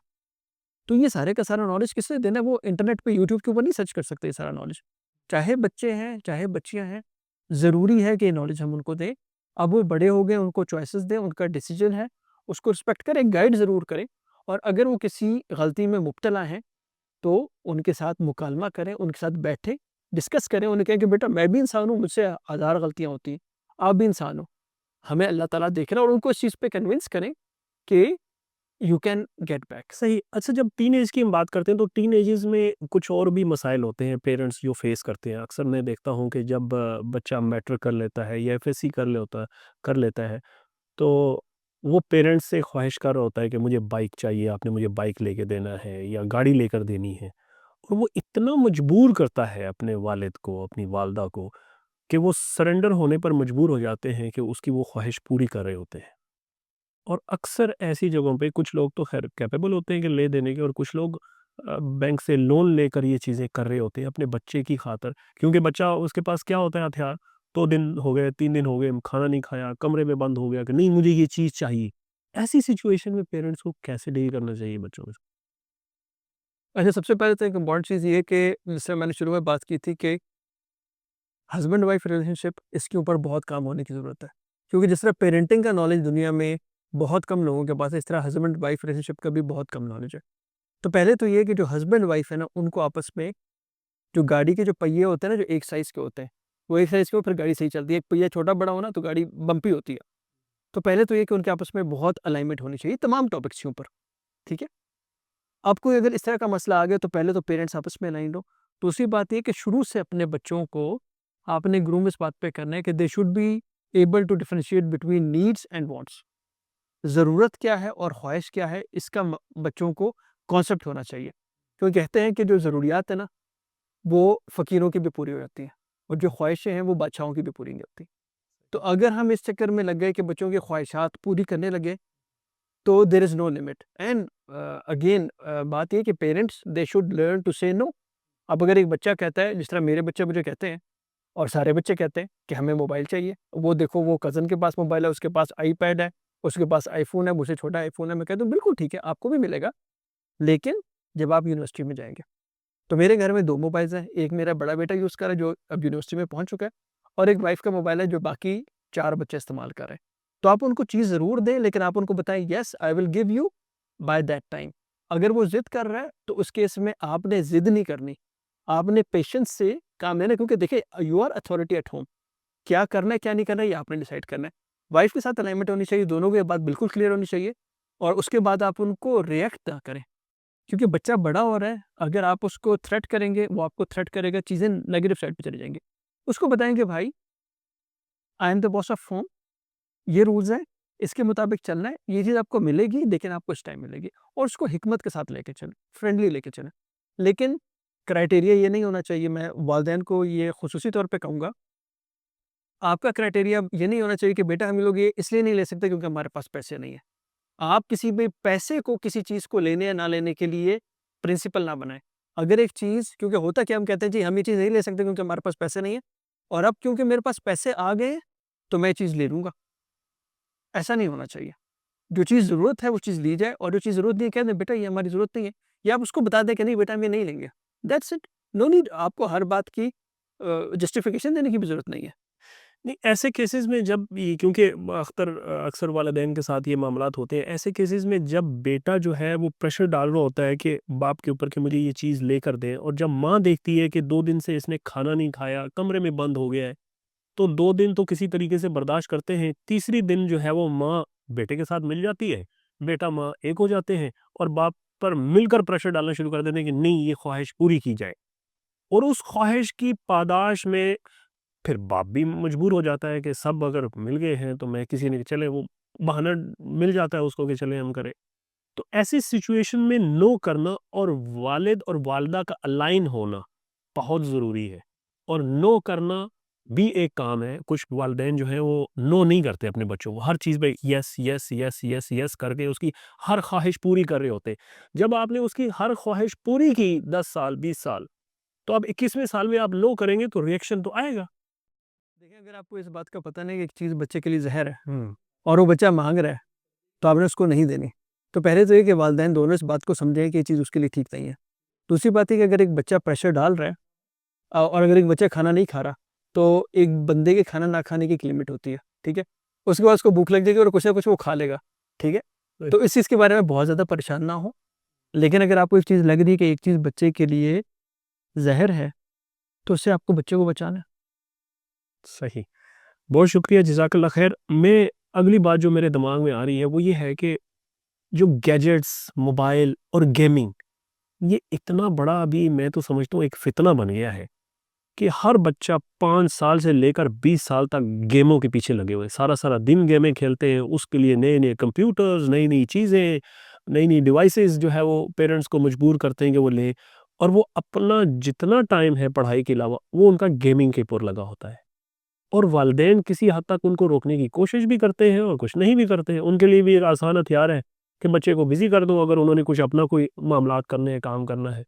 तो ये सारे का सारा नॉलेज किसने देना है? वो इंटरनेट पे, यूट्यूब के ऊपर नहीं सर्च कर सकते ये सारा नॉलेज। चाहे बच्चे हैं, चाहे बच्चियाँ हैं, ज़रूरी है कि ये नॉलेज हम उनको दें। अब वो बड़े हो गए, उनको चॉइसेस दें, उनका डिसीज़न है, उसको रिस्पेक्ट करें, गाइड ज़रूर करें। और अगर वो किसी गलती में मुब्तला हैं, तो उनके साथ मुकालमा करें, उनके साथ बैठें, डिस्कस करें, उन्हें कहें कि बेटा, मैं भी इंसान हूँ, मुझसे हज़ार गलतियाँ होती हैं, आप भी इंसान हो, हमें अल्लाह ताला देख रहा है। और उनको इस चीज़ पे कन्विंस करें कि यू कैन गेट बैक। सही। अच्छा, जब टीनेज की हम बात करते हैं तो टीनेजेस में कुछ और भी मसाइल होते हैं पेरेंट्स जो फेस करते हैं। अक्सर मैं देखता हूँ कि जब बच्चा मैट्रिक कर लेता है या एफएससी कर लेता है, तो वो पेरेंट्स से ख्वाहिश कर रहा होता है कि मुझे बाइक चाहिए, आपने मुझे बाइक लेके देना है या गाड़ी लेकर देनी है। और वो इतना मजबूर करता है अपने वालिद को, अपनी वालदा को, कि वो सरेंडर होने पर मजबूर हो जाते हैं कि उसकी वो ख्वाहिश पूरी कर रहे होते हैं। और अक्सर ऐसी जगहों पे कुछ लोग तो ख़ैर कैपेबल होते हैं कि ले देने के, और कुछ लोग बैंक से लोन लेकर ये चीज़ें कर रहे होते हैं अपने बच्चे की खातिर। क्योंकि बच्चा, उसके पास क्या होता है हथियार, 2 दिन हो गए, 3 दिन हो गए, खाना नहीं खाया, कमरे में बंद हो गया कि नहीं मुझे ये चीज़ चाहिए। ऐसी सिचुएशन में पेरेंट्स को कैसे डील करना चाहिए बच्चों के साथ? अच्छा, सबसे पहले तो एक इम्पॉर्टेंट चीज़ ये है कि जैसे मैंने शुरू में बात की थी कि हस्बैंड वाइफ रिलेशनशिप, इसके ऊपर बहुत काम होने की ज़रूरत है। क्योंकि जिस तरह पेरेंटिंग का नॉलेज दुनिया में बहुत कम लोगों के पास है, इस तरह हस्बैंड वाइफ रिलेशनशिप का भी बहुत कम नॉलेज है। तो पहले तो ये है कि जो हस्बैंड वाइफ है ना, उनको आपस में, जो गाड़ी के जो पहिए होते हैं ना, जो एक साइज़ के होते हैं, वो एक साइज़ के हो, फिर गाड़ी सही चलती है। एक पहिया छोटा-बड़ा हो ना, तो गाड़ी बम्पी होती है। तो पहले तो ये कि उनके आपस में बहुत अलाइनमेंट होनी चाहिए तमाम टॉपिक्स के ऊपर, ठीक है? अब कोई अगर इस तरह का मसला आ गया तो पहले तो पेरेंट्स आपस में अलाइन्ड हो। दूसरी बात ये कि शुरू से अपने बच्चों को आपने ग्रूम इस बात पे करना है कि they should be able to differentiate between needs and wants. ज़रूरत क्या है और ख्वाहिश क्या है, इसका बच्चों को कॉन्सेप्ट होना चाहिए। क्योंकि कहते हैं कि जो ज़रूरियात है ना, वो फ़कीरों की भी पूरी हो जाती हैं और जो ख्वाहिशें हैं वो बादशाहों की भी पूरी नहीं होती। तो अगर हम इस चक्कर में लग गए कि बच्चों की ख्वाहिशात पूरी करने लगे, तो there is no limit. And again बात ये है कि parents they should learn to say no. अब अगर एक बच्चा कहता है, जिस तरह मेरे बच्चे मुझे कहते हैं और सारे बच्चे कहते हैं कि हमें मोबाइल चाहिए, वो देखो वो कज़न के पास मोबाइल है, उसके पास आईपैड है, उसके पास आईफ़ोन है, मुझसे छोटा आईफ़ोन है। मैं कहता हूँ बिल्कुल ठीक है, आपको भी मिलेगा, लेकिन जब आप यूनिवर्सिटी में जाएँगे। तो मेरे घर में 2 मोबाइल्स हैं, एक मेरा बड़ा बेटा यूज़ कर रहा है जो अब यूनिवर्सिटी में पहुँच चुका है, और एक वाइफ़ का मोबाइल है जो बाकी 4 बच्चे इस्तेमाल कर रहे हैं। तो आप उनको चीज़ ज़रूर दें, लेकिन आप उनको बताएँ yes I will give you by that time. अगर वो ज़िद कर रहा है तो उस केस में आपने ज़िद नहीं करनी, आपने पेशेंस से काम लेना, क्योंकि देखिए you are authority at home. क्या करना है, क्या नहीं करना है, ये आपने डिसाइड करना है। वाइफ़ के साथ अलाइनमेंट होनी चाहिए, दोनों को ये बात बिल्कुल क्लियर होनी चाहिए, और उसके बाद आप उनको रिएक्ट ना करें। क्योंकि बच्चा बड़ा हो रहा है, अगर आप उसको थ्रेट करेंगे, वो आपको थ्रेट करेगा, चीज़ें नेगेटिव साइड पे चली जाएँगी। उसको बताएँगे भाई I am the boss of home, ये रूल्स हैं, इसके मुताबिक चलना है, ये चीज़ आपको मिलेगी लेकिन आपको इस टाइम मिलेगी, और उसको हिकमत के साथ लेके चलें, फ्रेंडली लेके चलें। लेकिन क्राइटेरिया ये नहीं होना चाहिए, मैं वालिदैन को ये खुसूसी तौर पे कहूँगा, आपका क्राइटेरिया ये नहीं होना चाहिए कि बेटा हम लोग ये इसलिए नहीं ले सकते क्योंकि हमारे पास पैसे नहीं है। आप किसी भी पैसे को किसी चीज़ को लेने या ना लेने के लिए प्रिंसिपल ना बनाएँ। अगर एक चीज़, क्योंकि होता क्या है, हम कहते हैं जी हम ये चीज़ नहीं ले सकते क्योंकि हमारे पास पैसे नहीं है, और अब क्योंकि मेरे पास पैसे आ गए हैं, तो मैं ये चीज़ ले लूँगा। ऐसा नहीं होना चाहिए। जो चीज़ ज़रूरत है वो चीज़ ली जाए, और जो चीज़ ज़रूरत नहीं है कह दें बेटा ये हमारी ज़रूरत नहीं है, या आप उसको बता दें कि नहीं बेटा हम ये नहीं लेंगे। That's it. नो नीड आपको हर बात की जस्टिफिकेशन देने की भी ज़रूरत नहीं है। नहीं, ऐसे केसेस में जब ये क्योंकि अक्सर वालिदैन के साथ ये मामलात होते हैं, ऐसे केसेस में जब बेटा जो है वो प्रेशर डाल रहा होता है कि बाप के ऊपर कि मुझे ये चीज़ लेकर दें, और जब माँ देखती है कि 2 दिन से इसने खाना नहीं खाया, कमरे में बंद हो गया है, तो 2 दिन तो किसी तरीके से बर्दाश्त करते हैं, तीसरी दिन जो है वो माँ बेटे के साथ मिल जाती है, बेटा-माँ एक हो जाते हैं और बाप पर मिलकर प्रेशर डालना शुरू कर देते हैं कि नहीं ये ख्वाहिश पूरी की जाए। और उस ख्वाहिश की पादाश में फिर बाप भी मजबूर हो जाता है कि सब अगर मिल गए हैं तो मैं किसी ने चले वो बहाना मिल जाता है उसको कि चले हम करें। तो ऐसी सिचुएशन में नो करना और वालिद और वालिदा का अलाइन होना बहुत ज़रूरी है। और नो करना भी एक काम है। कुछ वालिदैन जो हैं वो नो नहीं करते अपने बच्चों को। हर चीज़ पे yes, yes, yes, yes, yes करके उसकी हर ख़्वाहिश पूरी कर रहे होते हैं। जब आपने उसकी हर ख़्वाहिश पूरी की 10 साल, 20 साल, तो अब 21वें साल में आप नो करेंगे तो रिएक्शन तो आएगा। देखिए, अगर आपको इस बात का पता नहीं कि एक चीज़ बच्चे के लिए ज़हर है हुँ। और वो बच्चा माँग रहा है, तो आपने उसको नहीं देनी। तो पहले तो ये कि वालिदैन दोनों इस बात को समझें कि ये चीज़ उसके लिए ठीक नहीं है। दूसरी बात ये कि अगर एक बच्चा प्रेशर डाल रहा है और अगर एक बच्चा खाना नहीं खा रहा, तो एक बंदे के खाना ना खाने की एक लिमिट होती है, ठीक है? उसके बाद उसको भूख लग जाएगी और कुछ ना कुछ वो खा लेगा, ठीक है? राइट। तो इस चीज़ के बारे में बहुत ज़्यादा परेशान ना हों। लेकिन अगर आपको एक चीज़ लग रही है कि एक चीज़ बच्चे के लिए ज़हर है, तो उससे आपको बच्चे को बचाना है। सही। बहुत शुक्रिया, जज़ाकल्लाह ख़ैर। मैं अगली बात जो मेरे दिमाग में आ रही है वो ये है कि जो गैजेट्स, मोबाइल और गेमिंग, ये इतना बड़ा अभी मैं तो समझता हूँ एक फ़ितना बन गया है कि हर बच्चा 5 साल से लेकर 20 साल तक गेमों के पीछे लगे हुए हैं। सारा-सारा दिन गेमें खेलते हैं, उसके लिए नए-नए कंप्यूटर्स, नई-नई चीज़ें, नई-नई डिवाइसेज़ जो है वो पेरेंट्स को मजबूर करते हैं कि वो लें, और वो अपना जितना टाइम है पढ़ाई के अलावा, वो उनका गेमिंग के ऊपर लगा होता है। और वालिदैन किसी हद तक उनको रोकने की कोशिश भी करते हैं और कुछ नहीं भी करते हैं। उनके लिए भी एक आसान हथियार है कि बच्चे को बिज़ी कर दो अगर उन्होंने कुछ अपना कोई मामलात करने हैं, काम करना है।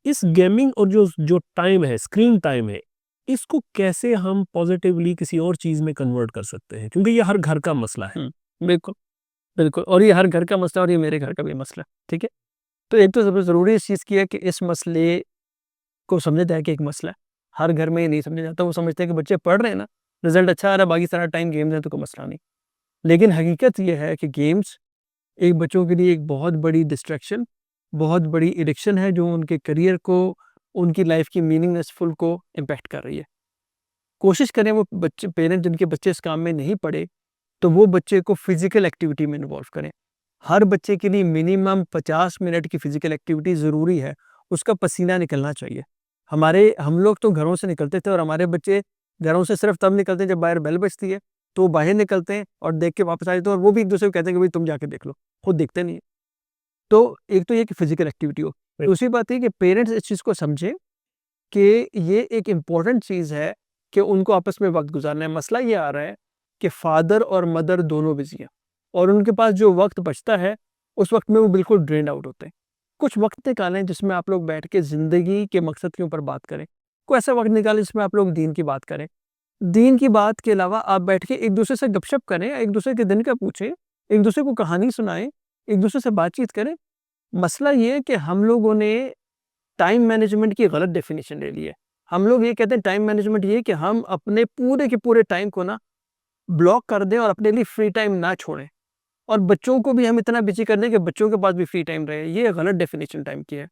इस गेमिंग और जो जो टाइम है, स्क्रीन टाइम है, इसको कैसे हम पॉज़िटिवली किसी और चीज़ में कन्वर्ट कर सकते हैं? क्योंकि ये हर घर का मसला है। हुँ, बिल्कुल, बिल्कुल, और ये हर घर का मसला है और ये मेरे घर का भी मसला है, ठीक है? तो एक तो सबसे ज़रूरी इस चीज़ की है कि इस मसले को समझा जाए कि एक मसला है। हर घर में ये नहीं समझा जाता, वो समझते हैं कि बच्चे पढ़ रहे हैं ना, रिज़ल्ट अच्छा आ रहा है, बाकी सारा टाइम गेम्स है तो कोई मसला नहीं। लेकिन हकीकत ये है कि गेम्स एक बच्चों के लिए एक बहुत बड़ी डिस्ट्रैक्शन, बहुत बड़ी एडिक्शन है जो उनके करियर को, उनकी लाइफ़ की मीनिंगनेसफुल को इम्पैक्ट कर रही है। कोशिश करें वो बच्चे पेरेंट्स जिनके बच्चे इस काम में नहीं पड़े, तो वो बच्चे को फिज़िकल एक्टिविटी में इन्वॉल्व करें। हर बच्चे के लिए मिनिमम 50 मिनट की फिज़िकल एक्टिविटी ज़रूरी है, उसका पसीना निकलना चाहिए। हम लोग तो घरों से निकलते थे और हमारे बच्चे घरों से सिर्फ तब निकलते हैं जब बाहर बेल बजती है, तो वो बाहर निकलते हैं और देख के वापस आ जाते हैं और वो भी एक-दूसरे को कहते हैं कि भई तुम जाके देख लो, खुद देखते नहीं हैं। तो एक तो ये कि फिज़िकल एक्टिविटी हो। दूसरी बात ये कि पेरेंट्स इस चीज़ को समझें कि ये एक इम्पोर्टेंट चीज़ है कि उनको आपस में वक़्त गुज़ारना है। मसला ये आ रहा है कि फ़ादर और मदर दोनों बिज़ी हैं और उनके पास जो वक़्त बचता है, उस वक़्त में वो बिल्कुल ड्रेन्ड आउट होते हैं। कुछ वक़्त निकालें जिसमें आप लोग बैठ के ज़िंदगी के मकसद के ऊपर बात करें। कोई ऐसा वक़्त निकालें जिसमें आप लोग दीन की बात करें। दीन की बात के अलावा आप बैठ के एक-दूसरे से गपशप करें, एक-दूसरे के दिन का पूछें, एक-दूसरे को कहानी सुनाएँ, एक-दूसरे से बातचीत करें। मसला ये है कि हम लोगों ने टाइम मैनेजमेंट की गलत डेफिनेशन ले ली है। हम लोग ये कहते हैं टाइम मैनेजमेंट ये है कि हम अपने पूरे के पूरे टाइम को ना ब्लॉक कर दें और अपने लिए फ्री टाइम ना छोड़ें और बच्चों को भी हम इतना बिज़ी कर दें कि बच्चों के पास भी फ्री टाइम रहे। ये गलत डेफिनेशन टाइम की है।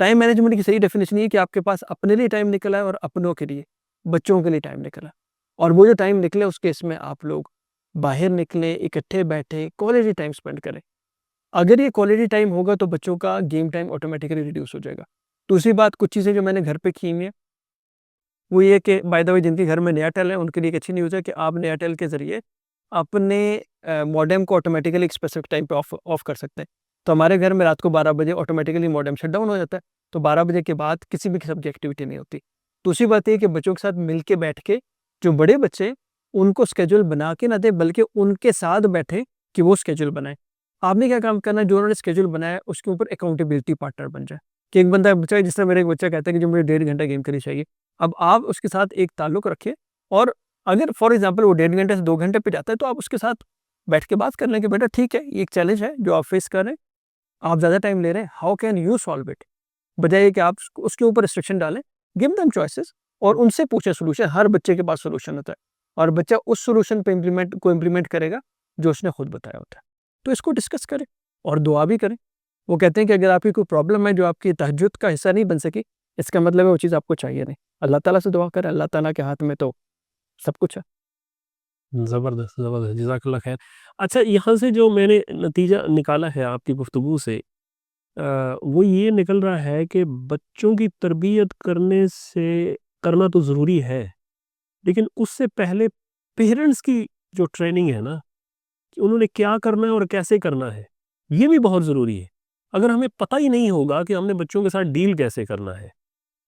टाइम मैनेजमेंट की सही डेफिनेशन ये है कि आपके पास अपने लिए टाइम निकला है और अपनों के लिए, बच्चों के लिए टाइम निकला है। और वो जो टाइम निकले उस केस में आप लोग बाहर निकलें, इकट्ठे बैठें, क्वालिटी टाइम स्पेंड करें। अगर ये क्वालिटी टाइम होगा तो बच्चों का गेम टाइम ऑटोमेटिकली रिड्यूस हो जाएगा। दूसरी बात कुछ चीज़ें जो मैंने घर पे की हुई हैं, वो ये कि बाय द वे जिनके घर में एयरटेल है उनके लिए एक अच्छी न्यूज़ है कि आप एयरटेल के ज़रिए अपने मॉडेम को ऑटोमेटिकली एक स्पेसिफिक टाइम पे ऑफ ऑफ कर सकते हैं। तो हमारे घर में रात को 12 बजे ऑटोमेटिकली मॉडेम शट डाउन हो जाता है। तो 12 बजे के बाद किसी भी किस्म की एक्टिविटी नहीं होती। दूसरी बात ये है कि बच्चों के साथ मिल के बैठ के जो बड़े बच्चे हैं, उनको शेड्यूल बना के ना दें बल्कि उनके साथ बैठें कि वो शेड्यूल बनाएँ। आपने क्या काम करना है, जो उन्होंने शेड्यूल बनाया है उसके ऊपर अकाउंटेबिलिटी पार्टनर बन जाए। कि एक बंदा बच्चा जिस तरह मेरा एक बच्चा कहता है कि जो मुझे 1.5 घंटा गेम खेलनी चाहिए। अब आप उसके साथ एक ताल्लुक रखें और अगर फॉर एग्ज़ाम्पल वो 1.5 घंटे से 2 घंटे पे जाता है तो आप उसके साथ बैठ के बात कर लें कि बेटा ठीक है, ये एक चैलेंज है जो आप फेस कर रहे हैं, आप ज़्यादा टाइम ले रहे हैं, how can you solve it? बजाय कि आप उसके ऊपर रिस्ट्रिक्शन डालें, गिव देम चॉइसेस और उनसे पूछें सॉल्यूशन। हर बच्चे के पास सॉल्यूशन होता है और बच्चा उस सॉल्यूशन पे इम्प्लीमेंट करेगा जो उसने खुद बताया होता है। तो इसको डिस्कस करें और दुआ भी करें। वो कहते हैं कि अगर आपकी कोई प्रॉब्लम है जो आपकी तहज्जुद का हिस्सा नहीं बन सकी, इसका मतलब है वो चीज़ आपको चाहिए नहीं। अल्लाह ताला से दुआ करें, अल्लाह ताला के हाथ में तो सब कुछ है। ज़बरदस्त, ज़बरदस्त, जज़ाकल्लाह ख़ैर। अच्छा, यहाँ से जो मैंने नतीजा निकाला है आपकी गुफ्तगू से, वो ये निकल रहा है कि बच्चों की तरबियत करना तो ज़रूरी है, लेकिन उससे पहले पेरेंट्स की जो ट्रेनिंग है ना, कि उन्होंने क्या करना है और कैसे करना है, ये भी बहुत ज़रूरी है। अगर हमें पता ही नहीं होगा कि हमने बच्चों के साथ डील कैसे करना है,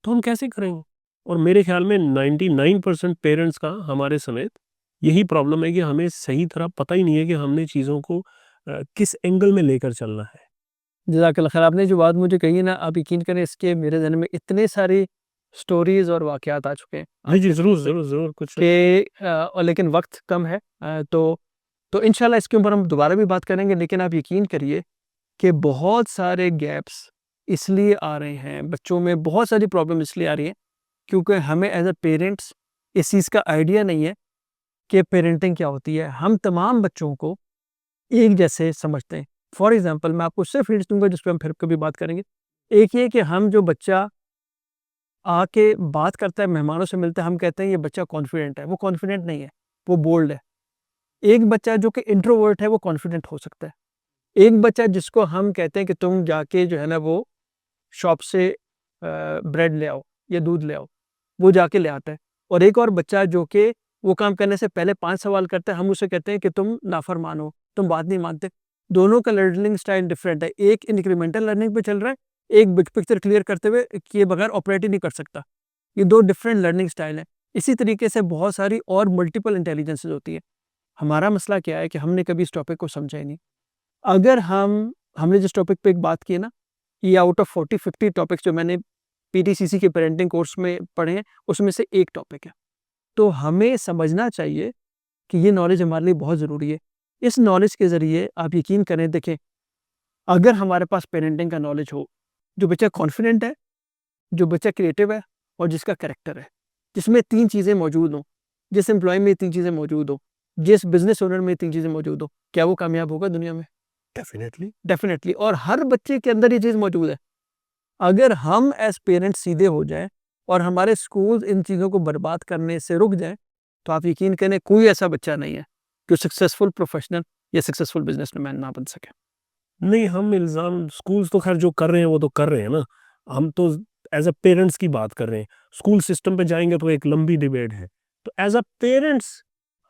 तो हम कैसे करेंगे? और मेरे ख़्याल में 99% पेरेंट्स का हमारे समेत यही प्रॉब्लम है कि हमें सही तरह पता ही नहीं है कि हमने चीज़ों को किस एंगल में लेकर चलना है। जज़ाकल्लाह खैर, आपने जो बात मुझे कही है ना, आप यकीन करें इसके मेरे ज़हन में इतने सारी स्टोरीज़ और वाक़यात आ चुके हैं जी, जी, आपकी ज़रूर, ज़बान पे ज़रूर, ज़रूर कुछ कि और लेकिन वक़्त कम है। तो इंशाल्लाह इसके ऊपर हम दोबारा भी बात करेंगे, लेकिन आप यकीन करिए कि बहुत सारे गैप्स इसलिए आ रहे हैं, बच्चों में बहुत सारी प्रॉब्लम इसलिए आ रही है क्योंकि हमें एज़ अ पेरेंट्स इस चीज़ का आइडिया नहीं है कि पेरेंटिंग क्या होती है। हम तमाम बच्चों को एक जैसे समझते हैं। फॉर एग्ज़ाम्पल मैं आपको सिर्फ़ हिंट्स दूँगा जिस पे हम फिर कभी बात करेंगे। एक ये कि हम जो बच्चा आके बात करता है, मेहमानों से मिलता है, हम कहते हैं ये बच्चा कॉन्फिडेंट है, वो कॉन्फिडेंट नहीं है, वो बोल्ड है। एक बच्चा जो कि इंट्रोवर्ट है वो कॉन्फिडेंट हो सकता है। एक बच्चा जिसको हम कहते हैं कि तुम जाके जो है ना वो शॉप से ब्रेड ले आओ या दूध ले आओ, वो जाके ले आता है। और एक और बच्चा जो कि वो काम करने से पहले 5 सवाल करता है, हम उसे कहते हैं कि तुम नाफरमान हो, तुम बात नहीं मानते। दोनों का लर्निंग स्टाइल डिफरेंट है। एक इंक्रीमेंटल लर्निंग पे चल रहा है, एक बिग पिक्चर क्लियर करते हुए किए बगैर ऑपरेट ही नहीं कर सकता। ये 2 डिफरेंट लर्निंग स्टाइल हैं। इसी तरीके से बहुत सारी और मल्टीपल इंटेलिजेंसेस होती है। हमारा मसला क्या है कि हमने कभी इस टॉपिक को समझा ही नहीं। अगर हमने जिस टॉपिक पे एक बात की है ना, ये आउट ऑफ 40-50 टॉपिक्स जो मैंने पीटीसीसी के पेरेंटिंग कोर्स में पढ़े हैं, उसमें से एक टॉपिक है। तो हमें समझना चाहिए कि ये नॉलेज हमारे लिए बहुत ज़रूरी है। इस नॉलेज के ज़रिए आप यकीन करें, देखें, अगर हमारे पास पेरेंटिंग का नॉलेज हो, जो बच्चा कॉन्फिडेंट है, जो बच्चा क्रिएटिव है और जिसका कैरेक्टर है, जिसमें 3 चीज़ें मौजूद हों, जिस एम्प्लॉयी में ये 3 चीज़ें मौजूद हों, जिस बिज़नेस ओनर में ये 3 चीज़ें मौजूद हों, क्या वो कामयाब होगा दुनिया में? डेफ़िनेटली। डेफ़िनिटली। और हर बच्चे के अंदर ये चीज़ मौजूद है। अगर हम एज़ पेरेंट्स सीधे हो जाएँ और हमारे स्कूल्स इन चीज़ों को बर्बाद करने से रुक जाएँ, तो आप यकीन करें कोई ऐसा बच्चा नहीं है कि सक्सेसफुल प्रोफेशनल या सक्सेसफुल बिजनेसमैन ना बन सके। नहीं, हम इल्ज़ाम स्कूल्स तो ख़ैर जो कर रहे हैं वो तो कर रहे हैं ना। हम तो एज़ अ पेरेंट्स की बात कर रहे हैं। स्कूल सिस्टम पे जाएँगे तो एक लंबी डिबेट है। तो एज़ अ पेरेंट्स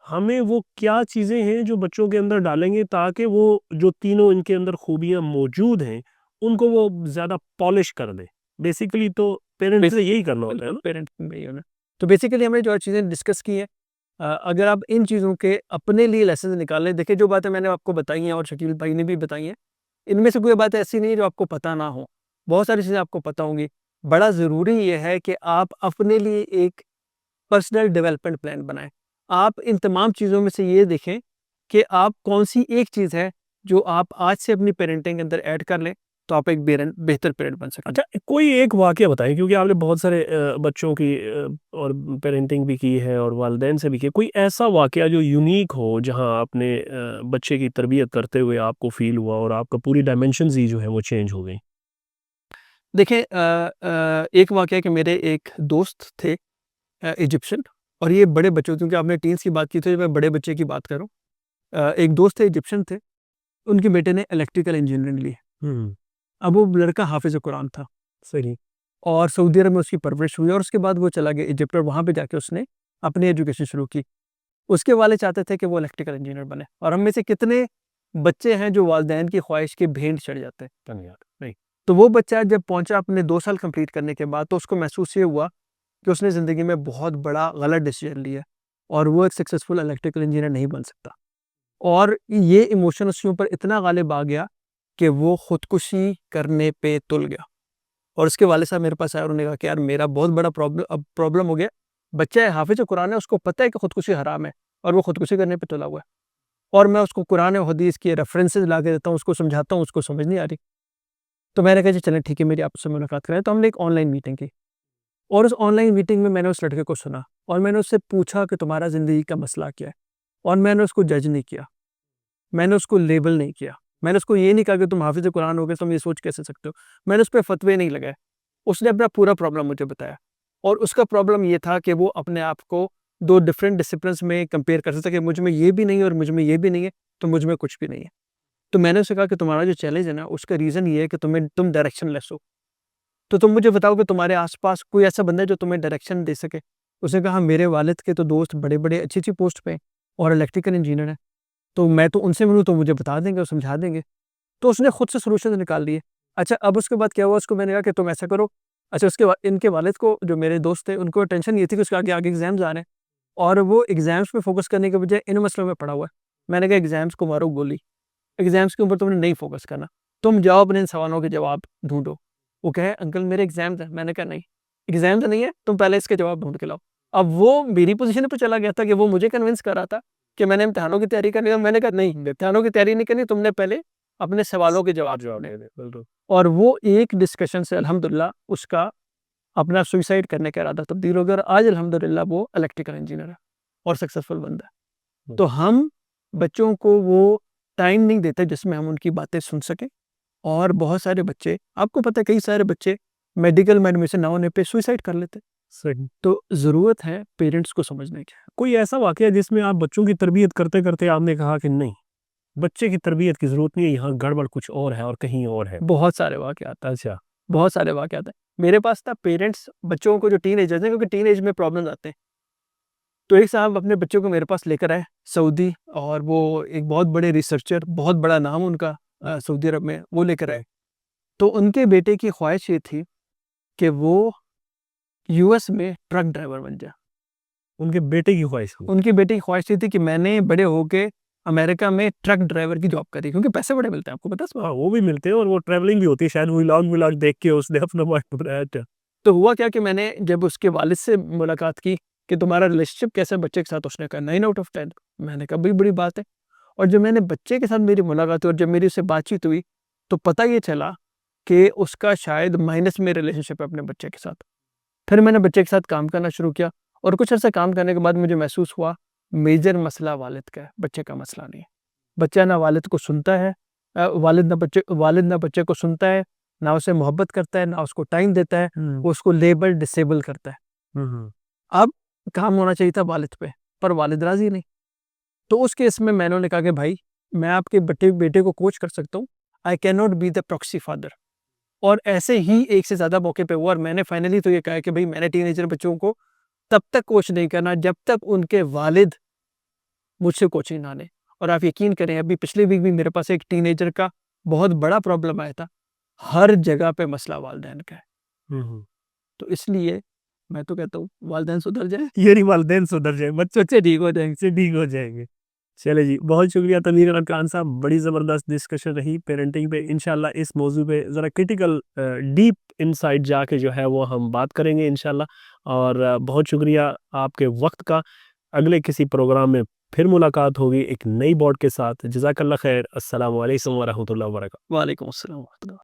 हमें वो क्या चीज़ें हैं जो बच्चों के अंदर डालेंगे ताकि वो जो तीनों इनके अंदर खूबियाँ मौजूद हैं, उनको वो ज़्यादा पॉलिश कर दें। बेसिकली तो पेरेंट्स से यही करना होता है बिल्कुल ना? पेरेंट्स में ही होना। तो बेसिकली हमने जो चीज़ें डिस्कस की हैं, अगर आप इन चीज़ों के अपने लिए लेसन निकालें, देखिए जो बातें मैंने आपको बताई हैं और शकील भाई ने भी बताई हैं, इनमें से कोई बात ऐसी नहीं है जो आपको पता ना हो। बहुत सारी चीज़ें आपको पता होंगी। बड़ा ज़रूरी ये है कि आप अपने लिए एक पर्सनल डेवलपमेंट प्लान बनाएँ। आप इन तमाम चीज़ों में से ये देखें कि आप कौन-सी एक चीज़ है जो आप आज से अपनी पेरेंटिंग के अंदर ऐड कर लें, तो आप एक बेहतर पेरेंट बन सकेंगे। अच्छा, कोई एक वाक़या बताएँ क्योंकि आपने बहुत सारे बच्चों की और पेरेंटिंग भी की है और वालिदैन से भी की है। कोई ऐसा वाक़या जो यूनिक हो जहाँ आपने बच्चे की तरबियत करते हुए आपको फ़ील हुआ और आपका पूरी डायमेंशंस ही जो है वो चेंज हो गई? देखिए, एक वाक़या कि मेरे एक दोस्त थे इजिप्शियन, और ये बड़े बच्चों, क्योंकि आपने टीन्स की बात की तो मैं बड़े बच्चे की बात कर रहा हूँ। एक दोस्त थे, इजिप्शियन थे, उनके बेटे ने इलेक्ट्रिकल इंजीनियरिंग ली। हुँ, अब वो लड़का हाफ़िज़ कुरान था सही। और सऊदी अरब में उसकी परवरिश हुई और उसके बाद वो चला गया इजिप्ट और वहाँ पे जाके उसने अपनी एजुकेशन शुरू की। उसके वालिद चाहते थे कि वो इलेक्ट्रिकल इंजीनियर बने, और हम में से कितने बच्चे हैं जो वालिदैन की ख्वाहिश के भेंट चढ़ जाते हैं। धन्यवाद। नहीं, तो वो बच्चा जब पहुँचा अपने 2 साल कंप्लीट करने के बाद, तो उसको महसूस ये हुआ कि उसने ज़िंदगी में बहुत बड़ा गलत डिसीजन लिया और वो एक सक्सेसफुल इलेक्ट्रिकल इंजीनियर नहीं बन सकता। और ये इमोशन उसके ऊपर इतना गालिब आ गया कि वो खुदकुशी करने पे तुल गया। और उसके वालिद साहब मेरे पास आए और उन्होंने कहा कि यार मेरा बहुत बड़ा प्रॉब्लम हो गया। बच्चा है, हाफ़िज़ कुरान है, उसको पता है कि खुदकुशी हराम है और वो खुदकुशी करने पे तुला हुआ है। और मैं उसको कुरान और हदीस के रेफरेंसेस ला के देता हूँ, उसको समझाता हूँ, उसको समझ नहीं आ रही। तो मैंने कहा जी चलें ठीक है, मेरी आपसे मुलाकात करें। तो हमने एक ऑनलाइन मीटिंग की और उस ऑनलाइन मीटिंग में मैंने उस लड़के को सुना और मैंने उससे पूछा कि तुम्हारा ज़िंदगी का मसला क्या है? और मैंने उसको जज नहीं किया, मैंने उसको लेबल नहीं किया, मैंने उसको ये नहीं कहा कि तुम हाफ़िज़ कुरान हो गए, तुम ये सोच कैसे सकते हो? मैंने उस पे फ़तवे नहीं लगाए। उसने अपना पूरा प्रॉब्लम मुझे बताया और उसका प्रॉब्लम ये था कि वो अपने आप को 2 डिफरेंट डिसिप्लिन्स में कंपेयर कर सकता है कि मुझ में ये भी नहीं है और मुझ में ये भी नहीं है, तो मुझ में कुछ भी नहीं है। तो मैंने उससे कहा कि तुम्हारा जो चैलेंज है ना, उसका रीज़न ये है कि तुम डायरेक्शनलेस हो। तो तुम मुझे बताओ कि तुम्हारे आस-पास कोई ऐसा बंदा है जो तुम्हें डायरेक्शन दे सके? उसने कहा मेरे वालिद के तो दोस्त बड़े-बड़े अच्छी-अच्छी पोस्ट पे हैं और इलेक्ट्रिकल इंजीनियर हैं, तो मैं तो उनसे मिलूँ तो मुझे बता देंगे और समझा देंगे। तो उसने खुद से सॉल्यूशंस निकाल लिए। अच्छा, अब उसके बाद क्या हुआ, उसको मैंने कहा कि तुम ऐसा करो। अच्छा, उसके बाद इनके वालिद को, जो मेरे दोस्त थे, उनको टेंशन ये थी कि उसके आगे-आगे एग्ज़ाम्स आ रहे हैं और वो एग्ज़ाम्स पे फ़ोकस करने के बजाय इन मसलों में पड़ा हुआ है। मैंने कहा एग्ज़ाम्स को मारो गोली, एग्ज़ाम्स के ऊपर तुमने नहीं फ़ोकस करना। तुम जाओ अपने इन सवालों के जवाब ढूँढो। वो कहे अंकल मेरे एग्ज़ाम्स हैं। मैंने कहा नहीं, एग्ज़ाम्स नहीं है, तुम पहले इसके जवाब ढूँढ के लाओ। अब वो मेरी पोज़ीशन पे चला गया था कि वो मुझे कन्विंस कर रहा था कि मैंने इम्तिहानों की तैयारी करनी है। मैंने कहा नहीं, इम्तिहानों की तैयारी नहीं करनी, तुमने पहले अपने सवालों के जवाब जवाब ढूँढने। दे दें, बिल्कुल। और वो एक डिस्कशन से अल्हम्दुलिल्लाह उसका अपना सुसाइड करने का इरादा तब्दील हो गया और आज अल्हम्दुलिल्लाह वो इलेक्ट्रिकल इंजीनियर है और सक्सेसफुल बंदा है। हुँ। तो हम बच्चों को वो टाइम नहीं देते जिसमें हम उनकी बातें सुन सकें। और बहुत सारे बच्चे, आपको पता है कई सारे बच्चे मेडिकल में एडमिशन ना होने पे सुसाइड कर लेते हैं। सही। तो ज़रूरत है पेरेंट्स को समझने की। कोई ऐसा वाक़या जिसमें आप बच्चों की तरबियत करते-करते आपने कहा कि नहीं, बच्चे की तरबियत की ज़रूरत नहीं है, यहाँ गड़बड़ कुछ और है और कहीं और है? बहुत सारे वाक़यात हैं, अच्छा। बहुत सारे वाक़यात हैं। मेरे पास ना पेरेंट्स बच्चों को, जो टीनेजर्स हैं, क्योंकि टीनेज में प्रॉब्लम्स आते हैं। तो एक साहब अपने बच्चों को मेरे पास लेकर आए सऊदी, और वो एक बहुत बड़े रिसर्चर, बहुत बड़ा नाम उनका सऊदी अरब में, वो लेकर आए। तो उनके बेटे की ख्वाहिश ये थी कि वो यूएस में ट्रक ड्राइवर बन जाए। उनके बेटे की ख़्वाहिश थी। उनके बेटे की ख्वाहिश ये थी कि मैंने बड़े होके अमेरिका में ट्रक ड्राइवर की जॉब करी, क्योंकि पैसे बड़े मिलते हैं, आपको पता है इस बात? हाँ, वो भी मिलते हैं और वो ट्रैवलिंग भी होती है शायद व्लॉग-व्लॉग देख के उसने अपना माइंड बनाया था। तो हुआ क्या कि मैंने जब उसके वालिद से मुलाकात की कि तुम्हारा रिलेशनशिप कैसा है बच्चे के साथ, उसने कहा 9 आउट ऑफ 10। मैंने कहा बड़ी बात है। और जब मैंने बच्चे के साथ मेरी मुलाकात हुई और जब मेरी उससे बातचीत हुई, तो पता ये चला कि उसका शायद माइनस में रिलेशनशिप है अपने बच्चे के साथ। फिर मैंने बच्चे के साथ काम करना शुरू किया और कुछ अर्सा काम करने के बाद मुझे महसूस हुआ मेजर मसला वालिद का है, बच्चे का मसला नहीं है। बच्चा ना वालिद को सुनता है, वालिद ना बच्चे को सुनता है, ना उसे मोहब्बत करता है, ना उसको टाइम देता है, हुँ। वो उसको लेबल डिसेबल करता है। हुँ, हुँ। अब काम होना चाहिए था वालिद पे, पर वालिद राज़ी नहीं। तो उस केस में मैंने उन्हें कहा कि भाई मैं आपके बेटे को कोच कर सकता हूँ, I can not be the proxy father. और ऐसे ही एक से ज़्यादा मौके पे हुआ और मैंने फाइनली तो ये कहा है कि भाई मैंने टीनेजर बच्चों को तब तक कोच नहीं करना जब तक उनके वालिद मुझसे कोचिंग ना लें। और आप यकीन करें अभी पिछले वीक भी मेरे पास एक टीनेजर का बहुत बड़ा प्रॉब्लम आया था। हर जगह पे मसला वालिदैन का है। हम्म। तो इसलिए मैं तो कहता हूँ वालिदैन सुधर जाए, ये नहीं, वालिदैन सुधर जाए, बच्चों बच्चे ठीक हो जाएंगे। से ठीक हो जाएंगे। चले जी, बहुत शुक्रिया तनवीर अरकान साहब, बड़ी ज़बरदस्त डिस्कशन रही पेरेंटिंग पे। इंशाल्लाह इस मौजू पे ज़रा क्रिटिकल डीप इनसाइट जाके जो है वो हम बात करेंगे इंशाल्लाह। और बहुत शुक्रिया आपके वक्त का। अगले किसी प्रोग्राम में फिर मुलाकात होगी एक नई बॉट के साथ। जज़ाकल्लाह खैर। अस्सलाम वालेकुम वरहमतुल्लाहि वबरकातुहू। वालेकुम अस्सलाम।